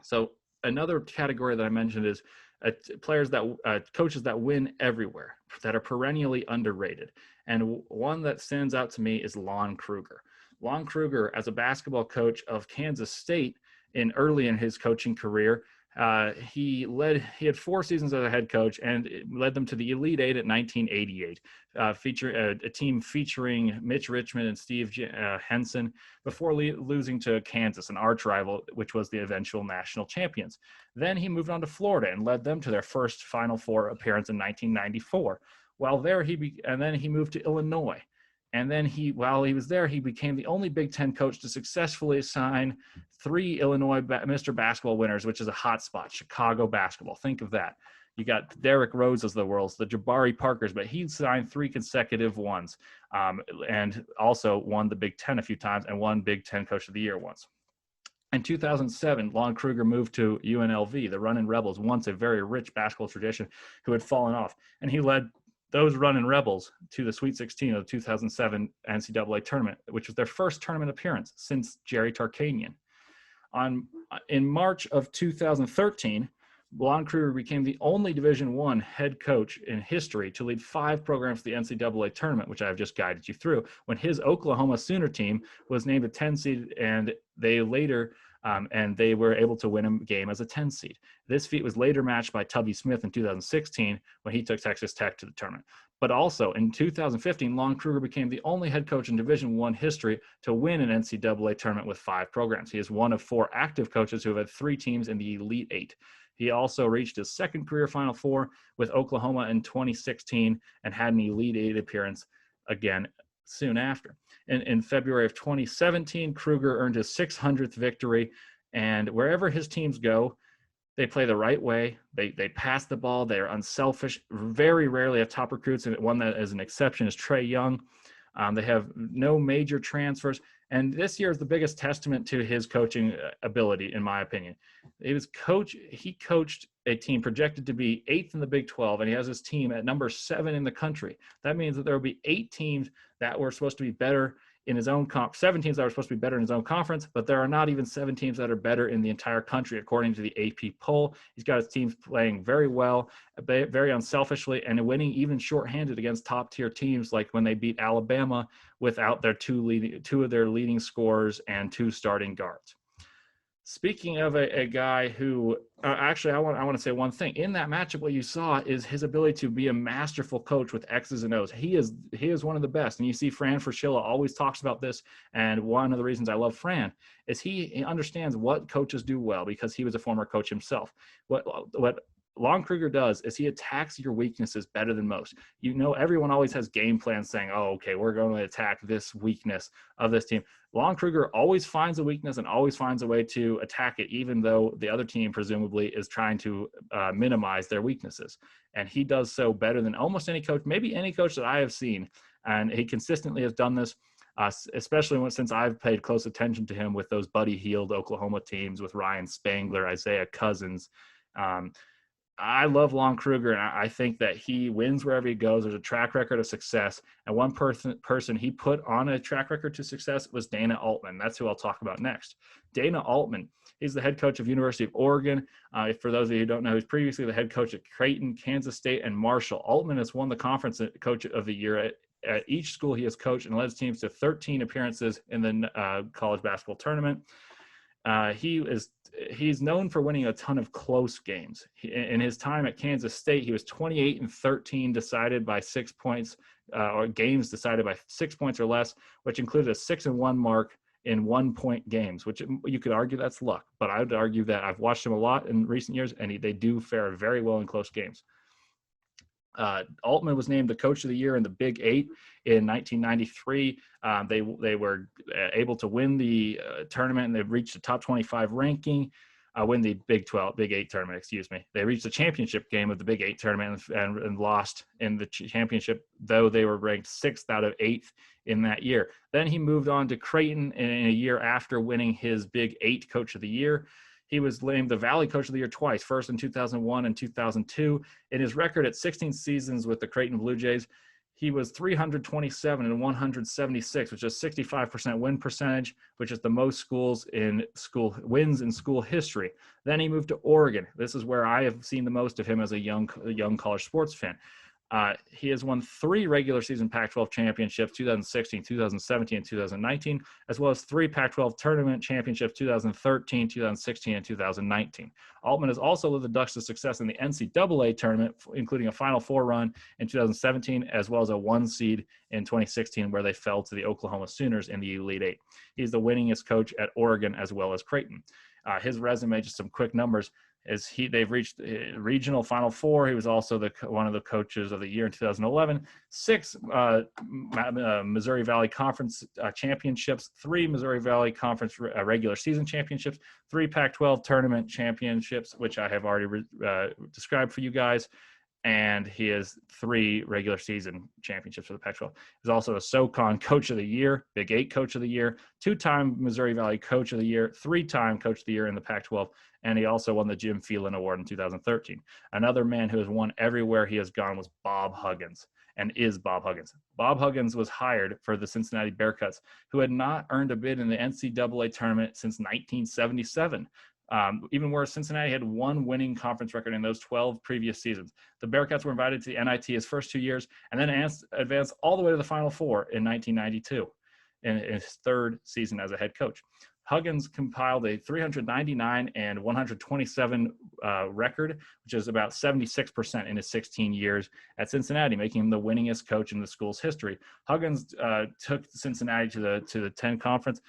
So another category that I mentioned is coaches that win everywhere, that are perennially underrated. And one that stands out to me is Lon Krueger. Lon Krueger, as a basketball coach of Kansas State early in his coaching career, he had 4 seasons as a head coach and led them to the Elite Eight in 1988, featuring a team featuring Mitch Richmond and Steve Henson before losing to Kansas, an arch rival, which was the eventual national champions. Then he moved on to Florida and led them to their first Final Four appearance in 1994. While there, then he moved to Illinois. And then while he was there, he became the only Big Ten coach to successfully sign 3 Illinois Mr. Basketball winners, which is a hot spot, Chicago basketball. Think of that. You got Derrick Rose of the world, the Jabari Parkers, but he signed 3 consecutive ones, and also won the Big Ten a few times and won Big Ten Coach of the Year once. In 2007, Lon Krueger moved to UNLV, the Runnin' Rebels, once a very rich basketball tradition, who had fallen off, and he led those Runnin' Rebels to the Sweet 16 of the 2007 NCAA tournament, which was their first tournament appearance since Jerry Tarkanian. In March of 2013, Lon Krueger became the only Division I head coach in history to lead 5 programs to the NCAA tournament, which I've just guided you through, when his Oklahoma Sooner team was named a 10 seed, and they later they were able to win a game as a 10 seed. This feat was later matched by Tubby Smith in 2016 when he took Texas Tech to the tournament. But also in 2015, Lon Krueger became the only head coach in Division I history to win an NCAA tournament with 5 programs. He is one of 4 active coaches who have had 3 teams in the Elite Eight. He also reached his second career Final Four with Oklahoma in 2016 and had an Elite Eight appearance again soon after. In February of 2017, Krueger earned his 600th victory, and wherever his teams go, they play the right way. They pass the ball. They are unselfish. Very rarely have top recruits, and one that is an exception is Trae Young. They have no major transfers, and this year is the biggest testament to his coaching ability, in my opinion. He coached a team projected to be 8th in the Big 12, and he has his team at number 7 in the country. That means that there will be 8 teams that were supposed to be better in his own 7 teams that were supposed to be better in his own conference, but there are not even 7 teams that are better in the entire country, according to the AP poll. He's got his teams playing very well, very unselfishly, and winning even shorthanded against top-tier teams, like when they beat Alabama without their 2 of their leading scorers and 2 starting guards. Speaking of a guy who actually, I want to say one thing. In that matchup, what you saw is his ability to be a masterful coach with X's and O's. He is one of the best. And you see Fran Fraschilla always talks about this. And one of the reasons I love Fran is he understands what coaches do well because he was a former coach himself. What Lon Krueger does is he attacks your weaknesses better than most. You know, everyone always has game plans saying, oh, okay, we're going to attack this weakness of this team. Lon Krueger always finds a weakness and always finds a way to attack it, even though the other team presumably is trying to minimize their weaknesses. And he does so better than almost any coach, maybe any coach that I have seen. And he consistently has done this, especially since I've paid close attention to him with those Buddy Hield Oklahoma teams with Ryan Spangler, Isaiah Cousins. I love Lon Krueger, and I think that he wins wherever he goes. There's a track record of success, and one person he put on a track record to success was Dana Altman. That's who I'll talk about next. Dana Altman, he's the head coach of University of Oregon. For those of you who don't know, he's previously the head coach at Creighton, Kansas State, and Marshall. Altman has won the Conference Coach of the Year at each school he has coached and led his teams to 13 appearances in the college basketball tournament. He's known for winning a ton of close games. In his time at Kansas State, he was 28-13 decided by 6 points, or games decided by 6 points or less, which included a 6-1 mark in 1-point games, which you could argue that's luck. But I would argue that I've watched him a lot in recent years, and they do fare very well in close games. Altman was named the Coach of the Year in the Big 8 in 1993. They were able to win the tournament, and they've reached the top 25 ranking. win the Big 8 tournament, excuse me. They reached the championship game of the Big 8 tournament and lost in the championship, though they were ranked 6th out of 8th in that year. Then he moved on to Creighton in a year after winning his Big 8 Coach of the Year. He was named the Valley Coach of the Year twice, first in 2001 and 2002. In his record at 16 seasons with the Creighton Blue Jays, he was 327 and 176, which is 65% win percentage, which is the most wins in school history. Then he moved to Oregon. This is where I have seen the most of him as a young college sports fan. He has won 3 regular season Pac-12 championships, 2016, 2017, and 2019, as well as 3 Pac-12 tournament championships, 2013, 2016, and 2019. Altman has also led the Ducks to success in the NCAA tournament, including a Final Four run in 2017, as well as a 1 seed in 2016, where they fell to the Oklahoma Sooners in the Elite Eight. He's the winningest coach at Oregon as well as Creighton. His resume, just some quick numbers, they've reached regional Final Four. He was also one of the coaches of the year in 2011. 6 Missouri Valley Conference championships, 3 Missouri Valley Conference regular season championships, 3 Pac-12 tournament championships, which I have already described for you guys. And he has 3 regular season championships for the Pac-12. He's also a SoCon Coach of the Year, Big 8 Coach of the Year, 2-time Missouri Valley Coach of the Year, 3-time Coach of the Year in the Pac-12, and he also won the Jim Phelan Award in 2013. Another man who has won everywhere he has gone was Bob Huggins, and is Bob Huggins. Bob Huggins was hired for the Cincinnati Bearcats, who had not earned a bid in the NCAA tournament since 1977. Even where Cincinnati had 1 winning conference record in those 12 previous seasons. The Bearcats were invited to the NIT his first 2 years, and then advanced all the way to the Final Four in 1992 in his 3rd season as a head coach. Huggins compiled a 399 and 127 record, which is about 76% in his 16 years at Cincinnati, making him the winningest coach in the school's history. Huggins took Cincinnati to the 10 conference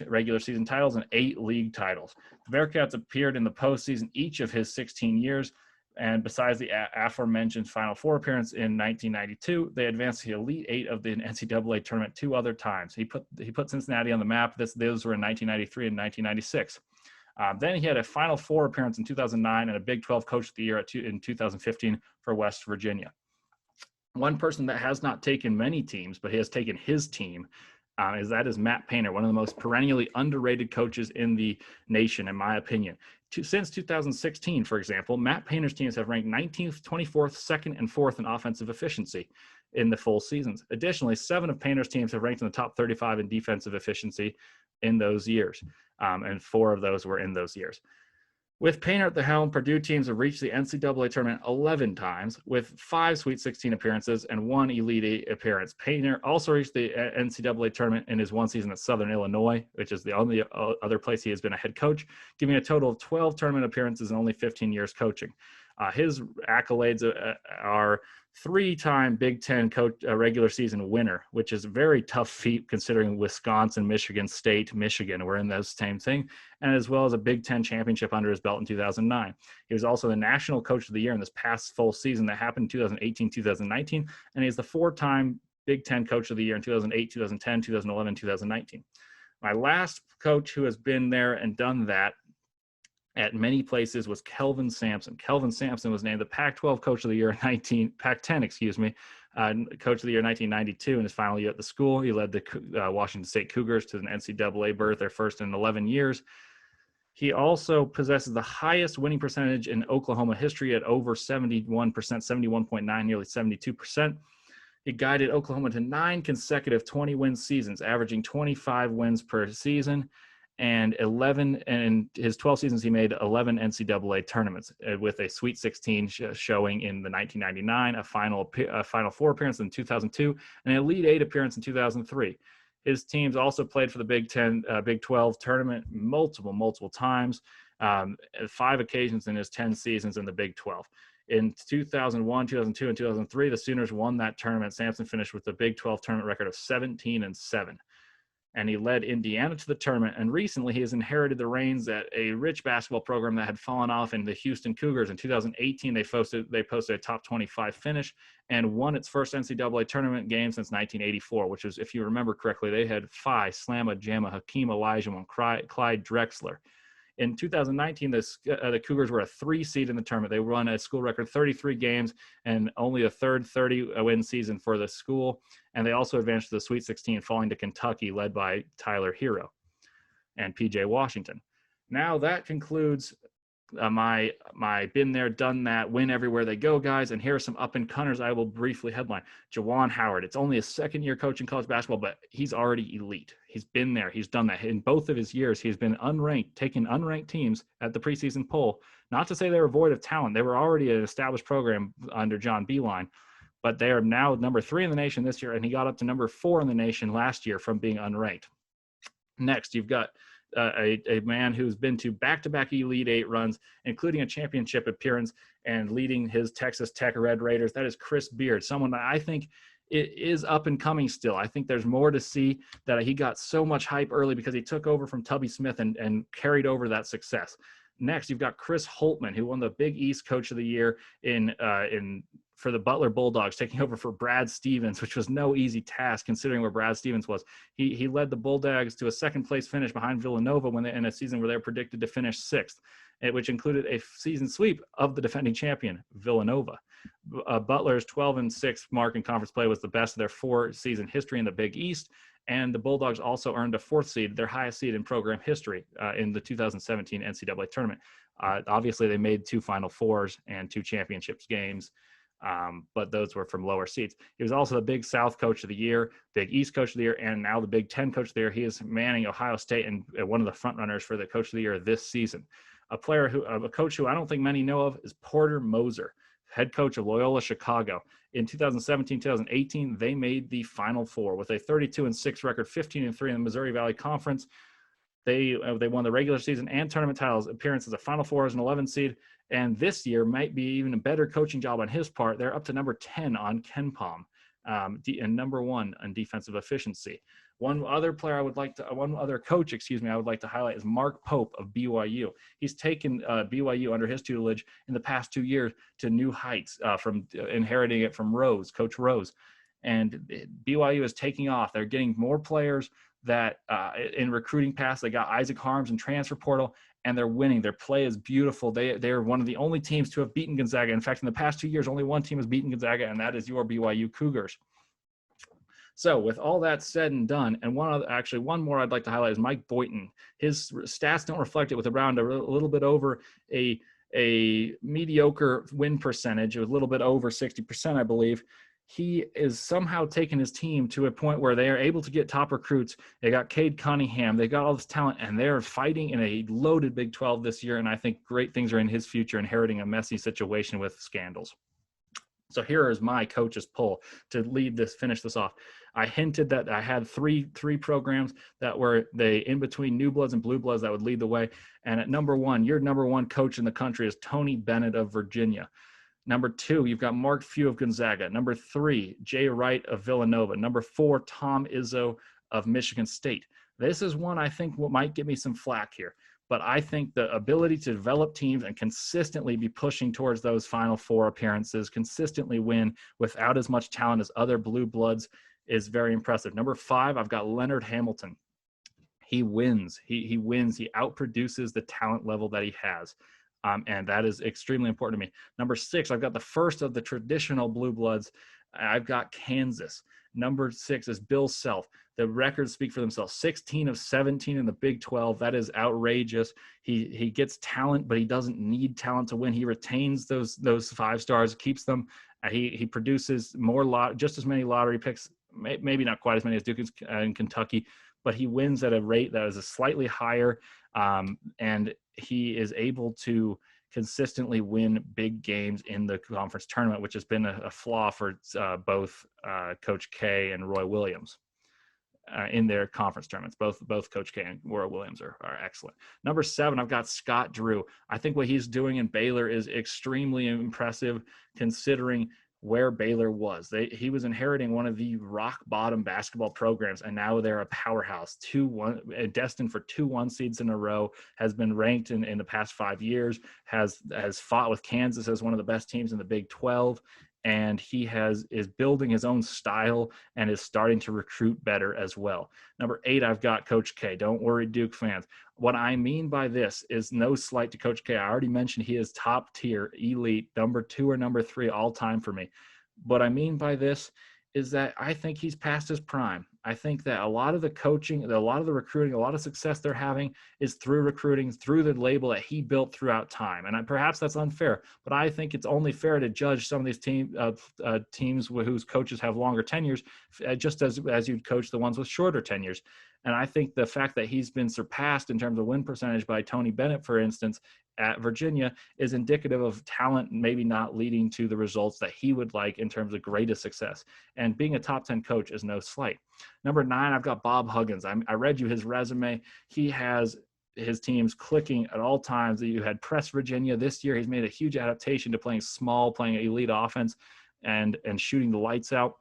regular season titles and 8 league titles. The Bearcats appeared in the postseason each of his 16 years, and besides the aforementioned Final Four appearance in 1992, they advanced to the Elite 8 of the NCAA tournament 2 other times. He put Cincinnati on the map. Those were in 1993 and 1996. Then he had a Final Four appearance in 2009 and a Big 12 Coach of the Year in 2015 for West Virginia. One person that has not taken many teams, but he has taken his team, is Matt Painter, one of the most perennially underrated coaches in the nation, in my opinion. Since 2016, for example, Matt Painter's teams have ranked 19th, 24th, 2nd, and 4th in offensive efficiency in the full seasons. Additionally, 7 of Painter's teams have ranked in the top 35 in defensive efficiency in those years, and 4 of those were in those years. With Painter at the helm, Purdue teams have reached the NCAA tournament 11 times, with 5 Sweet 16 appearances and 1 Elite 8 appearance. Painter also reached the NCAA tournament in his 1 season at Southern Illinois, which is the only other place he has been a head coach, giving a total of 12 tournament appearances and only 15 years coaching. His accolades are 3-time Big Ten coach, regular season winner, which is a very tough feat considering Wisconsin, Michigan State, Michigan were in those same thing, and as well as a Big Ten championship under his belt in 2009. He was also the National Coach of the Year in this past full season that happened in 2018, 2019, and he's the 4-time Big Ten Coach of the Year in 2008, 2010, 2011, 2019. My last coach who has been there and done that at many places was Kelvin Samson. Kelvin Samson was named the Pac-12 Coach of the Year Pac-10, Coach of the Year in 1992 in his final year at the school. He led the Washington State Cougars to an NCAA berth, their first in 11 years. He also possesses the highest winning percentage in Oklahoma history at over 71%, 71.9, nearly 72%. He guided Oklahoma to 9 consecutive 20-win seasons, averaging 25 wins per season. And in his 12 seasons, he made 11 NCAA tournaments with a Sweet 16 showing in the 1999, a Final Four appearance in 2002, and an Elite 8 appearance in 2003. His teams also played for the Big 12 tournament multiple times, 5 occasions in his 10 seasons in the Big 12. In 2001, 2002, and 2003, the Sooners won that tournament. Samson finished with the Big 12 tournament record of 17-7. And he led Indiana to the tournament. And recently, he has inherited the reins at a rich basketball program that had fallen off in the Houston Cougars. In 2018, they posted a top 25 finish and won its first NCAA tournament game since 1984, which is, if you remember correctly, they had Phi, Slamma Jamma, Hakeem Olajuwon, Clyde Drexler. In 2019, the Cougars were a 3 seed in the tournament. They won a school record 33 games and only a third 30-win season for the school. And they also advanced to the Sweet 16, falling to Kentucky, led by Tyler Hero and PJ Washington. Now that concludes my been there, done that, win everywhere they go, guys. And here are some up-and-comers I will briefly headline. Juwan Howard. It's only his second year coaching college basketball, but he's already elite. He's been there. He's done that. In both of his years, he's been unranked, taking unranked teams at the preseason poll. Not to say they were void of talent. They were already an established program under John Beilein, but they are now number 3 in the nation this year, and he got up to number 4 in the nation last year from being unranked. Next, you've got a man who's been to back-to-back Elite 8 runs, including a championship appearance and leading his Texas Tech Red Raiders. That is Chris Beard, someone that I think it is up and coming still. I think there's more to see. That he got so much hype early because he took over from Tubby Smith and carried over that success. Next, you've got Chris Holtmann, who won the Big East Coach of the Year for the Butler Bulldogs, taking over for Brad Stevens, which was no easy task considering where Brad Stevens was. He led the Bulldogs to a second-place finish behind Villanova in a season where they were predicted to finish 6th, which included a season sweep of the defending champion, Villanova. Butler's 12-6 mark in conference play was the best of their 4-season history in the Big East, and the Bulldogs also earned a 4th seed, their highest seed in program history, in the 2017 NCAA tournament. Obviously, they made 2 Final Fours and 2 championships games, but those were from lower seeds. He was also the Big South Coach of the Year, Big East Coach of the Year, and now the Big Ten Coach of the Year. He is manning Ohio State and one of the front runners for the Coach of the Year this season. A coach who I don't think many know of is Porter Moser, head coach of Loyola Chicago. In 2017-2018, they made the Final Four with a 32-6 record, 15-3 in the Missouri Valley Conference. They won the regular season and tournament titles, appearance as a Final Four as an 11 seed, and this year might be even a better coaching job on his part. They're up to number 10 on KenPom, and number 1 on defensive efficiency. One other coach, I would like to highlight is Mark Pope of BYU. He's taken BYU under his tutelage in the past 2 years to new heights, from inheriting it from Coach Rose. And BYU is taking off. They're getting more players that in recruiting pass. They got Isaac Harms in transfer portal, and they're winning. Their play is beautiful. They're one of the only teams to have beaten Gonzaga. In fact, in the past 2 years, only one team has beaten Gonzaga, and that is your BYU Cougars. So with all that said and done, and one more I'd like to highlight is Mike Boynton. His stats don't reflect it, with around a little bit over a mediocre win percentage. It was a little bit over 60%, I believe. He is somehow taking his team to a point where they are able to get top recruits. They got Cade Cunningham. They got all this talent, and they're fighting in a loaded Big 12 this year, and I think great things are in his future, inheriting a messy situation with scandals. So here is my coach's poll to finish this off. I hinted that I had three programs that were in between New Bloods and Blue Bloods that would lead the way. And at number 1, your number 1 coach in the country is Tony Bennett of Virginia. Number 2, you've got Mark Few of Gonzaga. Number 3, Jay Wright of Villanova. Number 4, Tom Izzo of Michigan State. This is one I think might give me some flack here. But I think the ability to develop teams and consistently be pushing towards those Final Four appearances, consistently win without as much talent as other Blue Bloods, is very impressive. Number 5, I've got Leonard Hamilton. He wins. He wins. He outproduces the talent level that he has. And that is extremely important to me. Number 6, I've got the first of the traditional Blue Bloods. I've got Kansas. Number 6 is Bill Self. The records speak for themselves. 16 of 17 in the Big 12. That is outrageous. He gets talent, but he doesn't need talent to win. He retains those 5 stars, keeps them. He produces just as many lottery picks, maybe not quite as many as Duke in Kentucky, but he wins at a rate that is a slightly higher, and he is able to consistently win big games in the conference tournament, which has been a flaw for both Coach K and Roy Williams in their conference tournaments. Both Coach K and Roy Williams are excellent. Number 7, I've got Scott Drew. I think what he's doing in Baylor is extremely impressive, considering where Baylor was. He was inheriting one of the rock bottom basketball programs, and now they're a powerhouse. Destined for 2 1 seeds in a row, has been ranked in the past 5 years, has fought with Kansas as one of the best teams in the Big 12, and he is building his own style and is starting to recruit better as well. Number 8, I've got Coach K. Don't worry, Duke fans. What I mean by this is no slight to Coach K. I already mentioned he is top tier, elite, number 2 or number 3 all time for me. What I mean by this is that I think he's past his prime. I think that a lot of the coaching, a lot of the recruiting, a lot of success they're having is through recruiting, through the label that he built throughout time. And perhaps that's unfair, but I think it's only fair to judge some of these teams whose coaches have longer tenures, just as you'd coach the ones with shorter tenures. And I think the fact that he's been surpassed in terms of win percentage by Tony Bennett, for instance, at Virginia is indicative of talent maybe not leading to the results that he would like in terms of greatest success. And being a top 10 coach is no slight. Number 9, I've got Bob Huggins. I read you his resume. He has his teams clicking at all times. You had Press Virginia this year. He's made a huge adaptation to playing small, playing elite offense and shooting the lights out.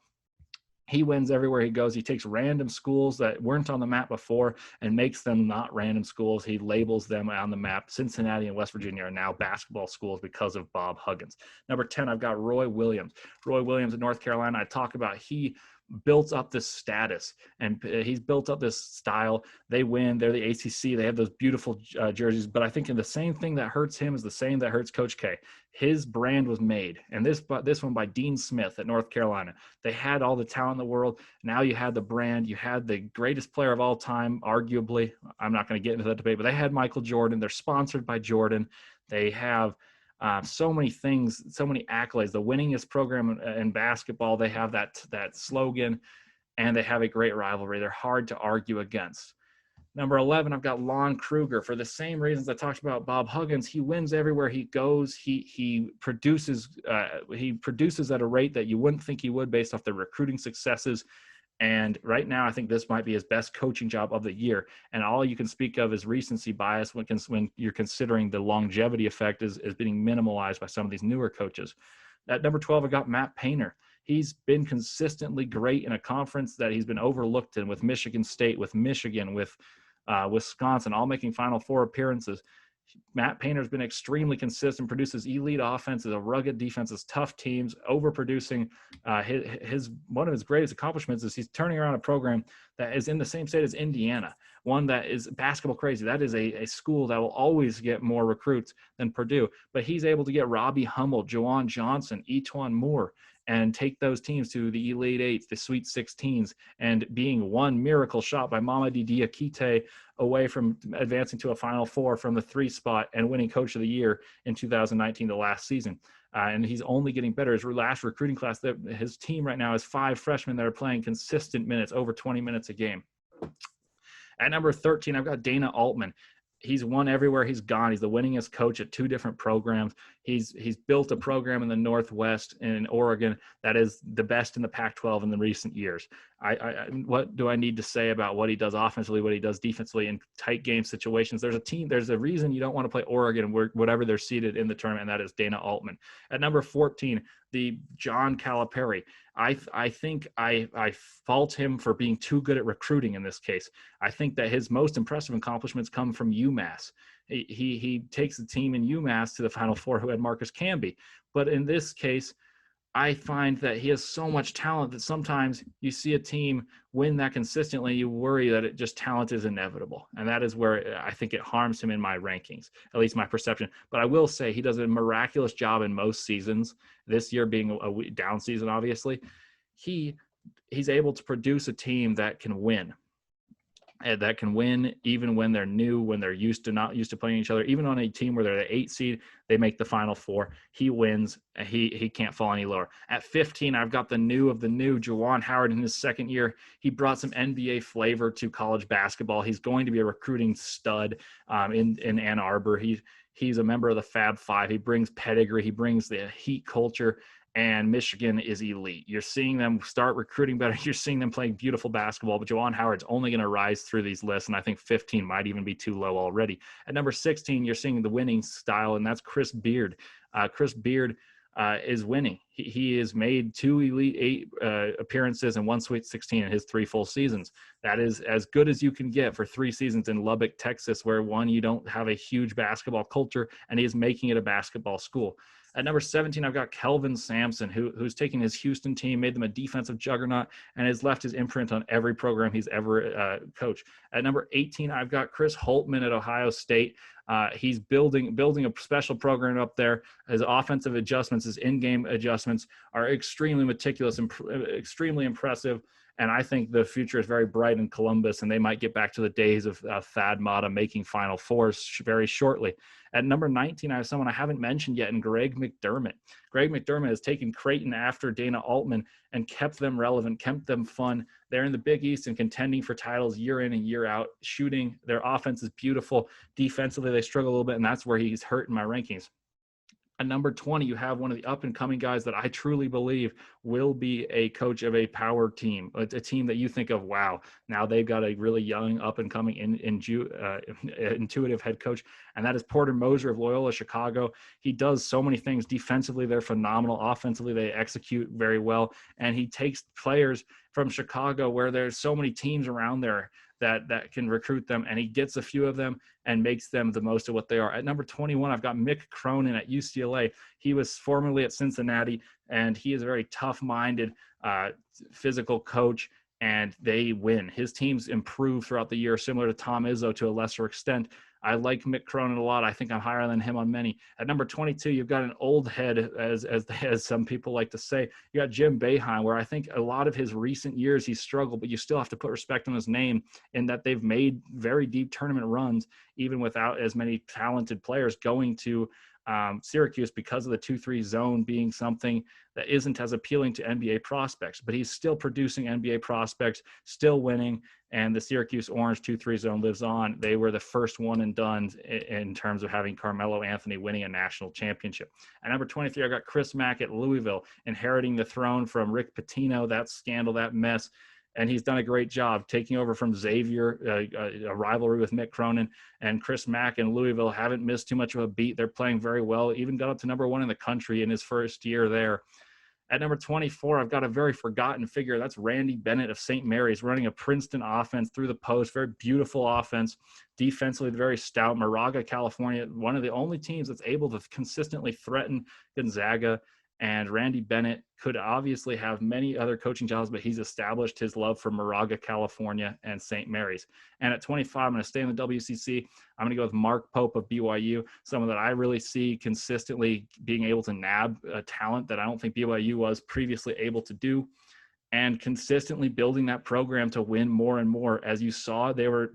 He wins everywhere he goes. He takes random schools that weren't on the map before and makes them not random schools. He labels them on the map. Cincinnati and West Virginia are now basketball schools because of Bob Huggins. Number 10, I've got Roy Williams. Roy Williams in North Carolina. I talk about he built up this status and he's built up this style. They win. They're the ACC. They have those beautiful jerseys. But I think the same thing that hurts him is the same that hurts Coach K. His brand was made, and this one by Dean Smith at North Carolina. They had all the talent in the world. Now you had the brand. You had the greatest player of all time, arguably. I'm not going to get into that debate, but they had Michael Jordan. They're sponsored by Jordan. They have so many things, so many accolades. The winningest program in basketball. They have that slogan, and they have a great rivalry. They're hard to argue against. Number 11, I've got Lon Krueger. For the same reasons I talked about Bob Huggins, he wins everywhere he goes. He produces at a rate that you wouldn't think he would based off the recruiting successes. And right now, I think this might be his best coaching job of the year. And all you can speak of is recency bias when you're considering the longevity effect is being minimalized by some of these newer coaches. At number 12, I got Matt Painter. He's been consistently great in a conference that he's been overlooked in, with Michigan State, with Michigan, with Wisconsin, all making Final Four appearances. Matt Painter's been extremely consistent, produces elite offenses, a rugged defenses, tough teams, overproducing. One of his greatest accomplishments is he's turning around a program that is in the same state as Indiana, one that is basketball crazy. That is a school that will always get more recruits than Purdue, but he's able to get Robbie Hummel, Juwan Johnson, E'Twaun Moore, and take those teams to the Elite Eights, the Sweet 16s, and being one miracle shot by Mamadi Diakite away from advancing to a Final Four from the 3 spot and winning Coach of the Year in 2019, the last season. And he's only getting better. His last recruiting class, his team right now is 5 freshmen that are playing consistent minutes, over 20 minutes a game. At number 13, I've got Dana Altman. He's won everywhere he's gone. He's the winningest coach at 2 different programs. He's built a program in the Northwest in Oregon that is the best in the Pac-12 in the recent years. What do I need to say about what he does offensively, what he does defensively in tight game situations? There's a reason you don't want to play Oregon whatever they're seeded in the tournament, and that is Dana Altman. At number 14, the John Calipari. I think I fault him for being too good at recruiting in this case. I think that his most impressive accomplishments come from UMass. He takes the team in UMass to the Final Four, who had Marcus Camby. But in this case, I find that he has so much talent that sometimes you see a team win that consistently, you worry that talent is inevitable. And that is where I think it harms him in my rankings, at least my perception. But I will say he does a miraculous job in most seasons, this year being a down season, obviously. He's able to produce a team that can win. And that can win even when they're new, when they're not used to playing each other. Even on a team where they're the 8 seed, they make the Final Four. He wins. He can't fall any lower. At 15, I've got the new of the new, Juwan Howard in his second year. He brought some NBA flavor to college basketball. He's going to be a recruiting stud in Ann Arbor. He's a member of the Fab Five. He brings pedigree. He brings the Heat culture. And Michigan is elite. You're seeing them start recruiting better. You're seeing them playing beautiful basketball, but Juwan Howard's only going to rise through these lists, and I think 15 might even be too low already. At number 16, you're seeing the winning style, and that's Chris Beard. Chris Beard is winning. He has made 2 Elite 8 appearances and 1 Sweet 16 in his 3 full seasons. That is as good as you can get for 3 seasons in Lubbock, Texas, where you don't have a huge basketball culture, and he is making it a basketball school. At number 17, I've got Kelvin Samson, who's taken his Houston team, made them a defensive juggernaut, and has left his imprint on every program he's ever coached. At number 18, I've got Chris Holtmann at Ohio State. He's building a special program up there. His offensive adjustments, his in-game adjustments are extremely meticulous and extremely impressive. And I think the future is very bright in Columbus, and they might get back to the days of Thad Matta making Final Fours very shortly. At number 19, I have someone I haven't mentioned yet, in Greg McDermott. Greg McDermott has taken Creighton after Dana Altman and kept them relevant, kept them fun. They're in the Big East and contending for titles year in and year out. Shooting, their offense is beautiful. Defensively, they struggle a little bit, and that's where he's hurt in my rankings. At number 20, you have one of the up-and-coming guys that I truly believe will be a coach of a power team. It's a team that you think of, wow, now they've got a really young, up-and-coming, intuitive head coach, and that is Porter Moser of Loyola Chicago. He does so many things. Defensively, they're phenomenal. Offensively, they execute very well, and he takes players from Chicago where there's so many teams around there that can recruit them, and he gets a few of them and makes them the most of what they are. At number 21, I've got Mick Cronin at UCLA. He was formerly at Cincinnati, and he is a very tough-minded, physical coach, and they win. His teams improve throughout the year, similar to Tom Izzo to a lesser extent. I like Mick Cronin a lot. I think I'm higher than him on many. At number 22, you've got an old head, as some people like to say. You got Jim Boeheim, where I think a lot of his recent years he's struggled, but you still have to put respect on his name in that they've made very deep tournament runs, even without as many talented players going to Syracuse, because of the 2-3 zone being something that isn't as appealing to NBA prospects, but he's still producing NBA prospects, still winning, and the Syracuse Orange 2-3 zone lives on. They were the first one and done in terms of having Carmelo Anthony winning a national championship. At number 23, I got Chris Mack at Louisville, inheriting the throne from Rick Pitino, that scandal, that mess. And he's done a great job taking over from Xavier, a rivalry with Mick Cronin, and Chris Mack in Louisville haven't missed too much of a beat. They're playing very well, even got up to number 1 in the country in his first year there. At number 24, I've got a very forgotten figure. That's Randy Bennett of St. Mary's, running a Princeton offense through the post, very beautiful offense, defensively very stout. Moraga, California, one of the only teams that's able to consistently threaten Gonzaga. And Randy Bennett could obviously have many other coaching jobs, but he's established his love for Moraga, California, and St. Mary's. And at 25, I'm going to stay in the WCC. I'm going to go with Mark Pope of BYU, someone that I really see consistently being able to nab a talent that I don't think BYU was previously able to do, and consistently building that program to win more and more. As you saw, they were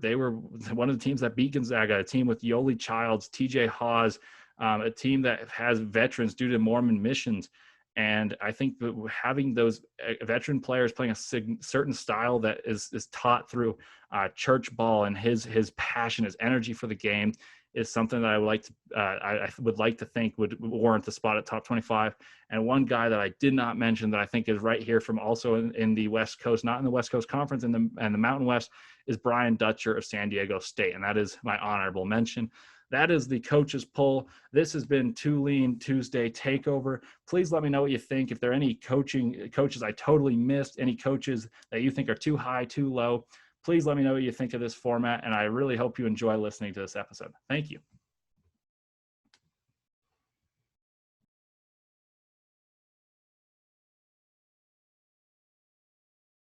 one of the teams that beat Gonzaga, a team with Yoli Childs, TJ Haws, a team that has veterans due to Mormon missions. And I think that having those veteran players playing a certain style that is taught through church ball and his passion, his energy for the game is something that I would like to think would warrant the spot at top 25. And one guy that I did not mention that I think is right here from also in the West Coast, not in the West Coast Conference, and the Mountain West, is Brian Dutcher of San Diego State. And that is my honorable mention. That is the coaches poll. This has been Tulane Tuesday Takeover. Please let me know what you think. If there are any coaches I totally missed, any coaches that you think are too high, too low, please let me know what you think of this format. And I really hope you enjoy listening to this episode. Thank you.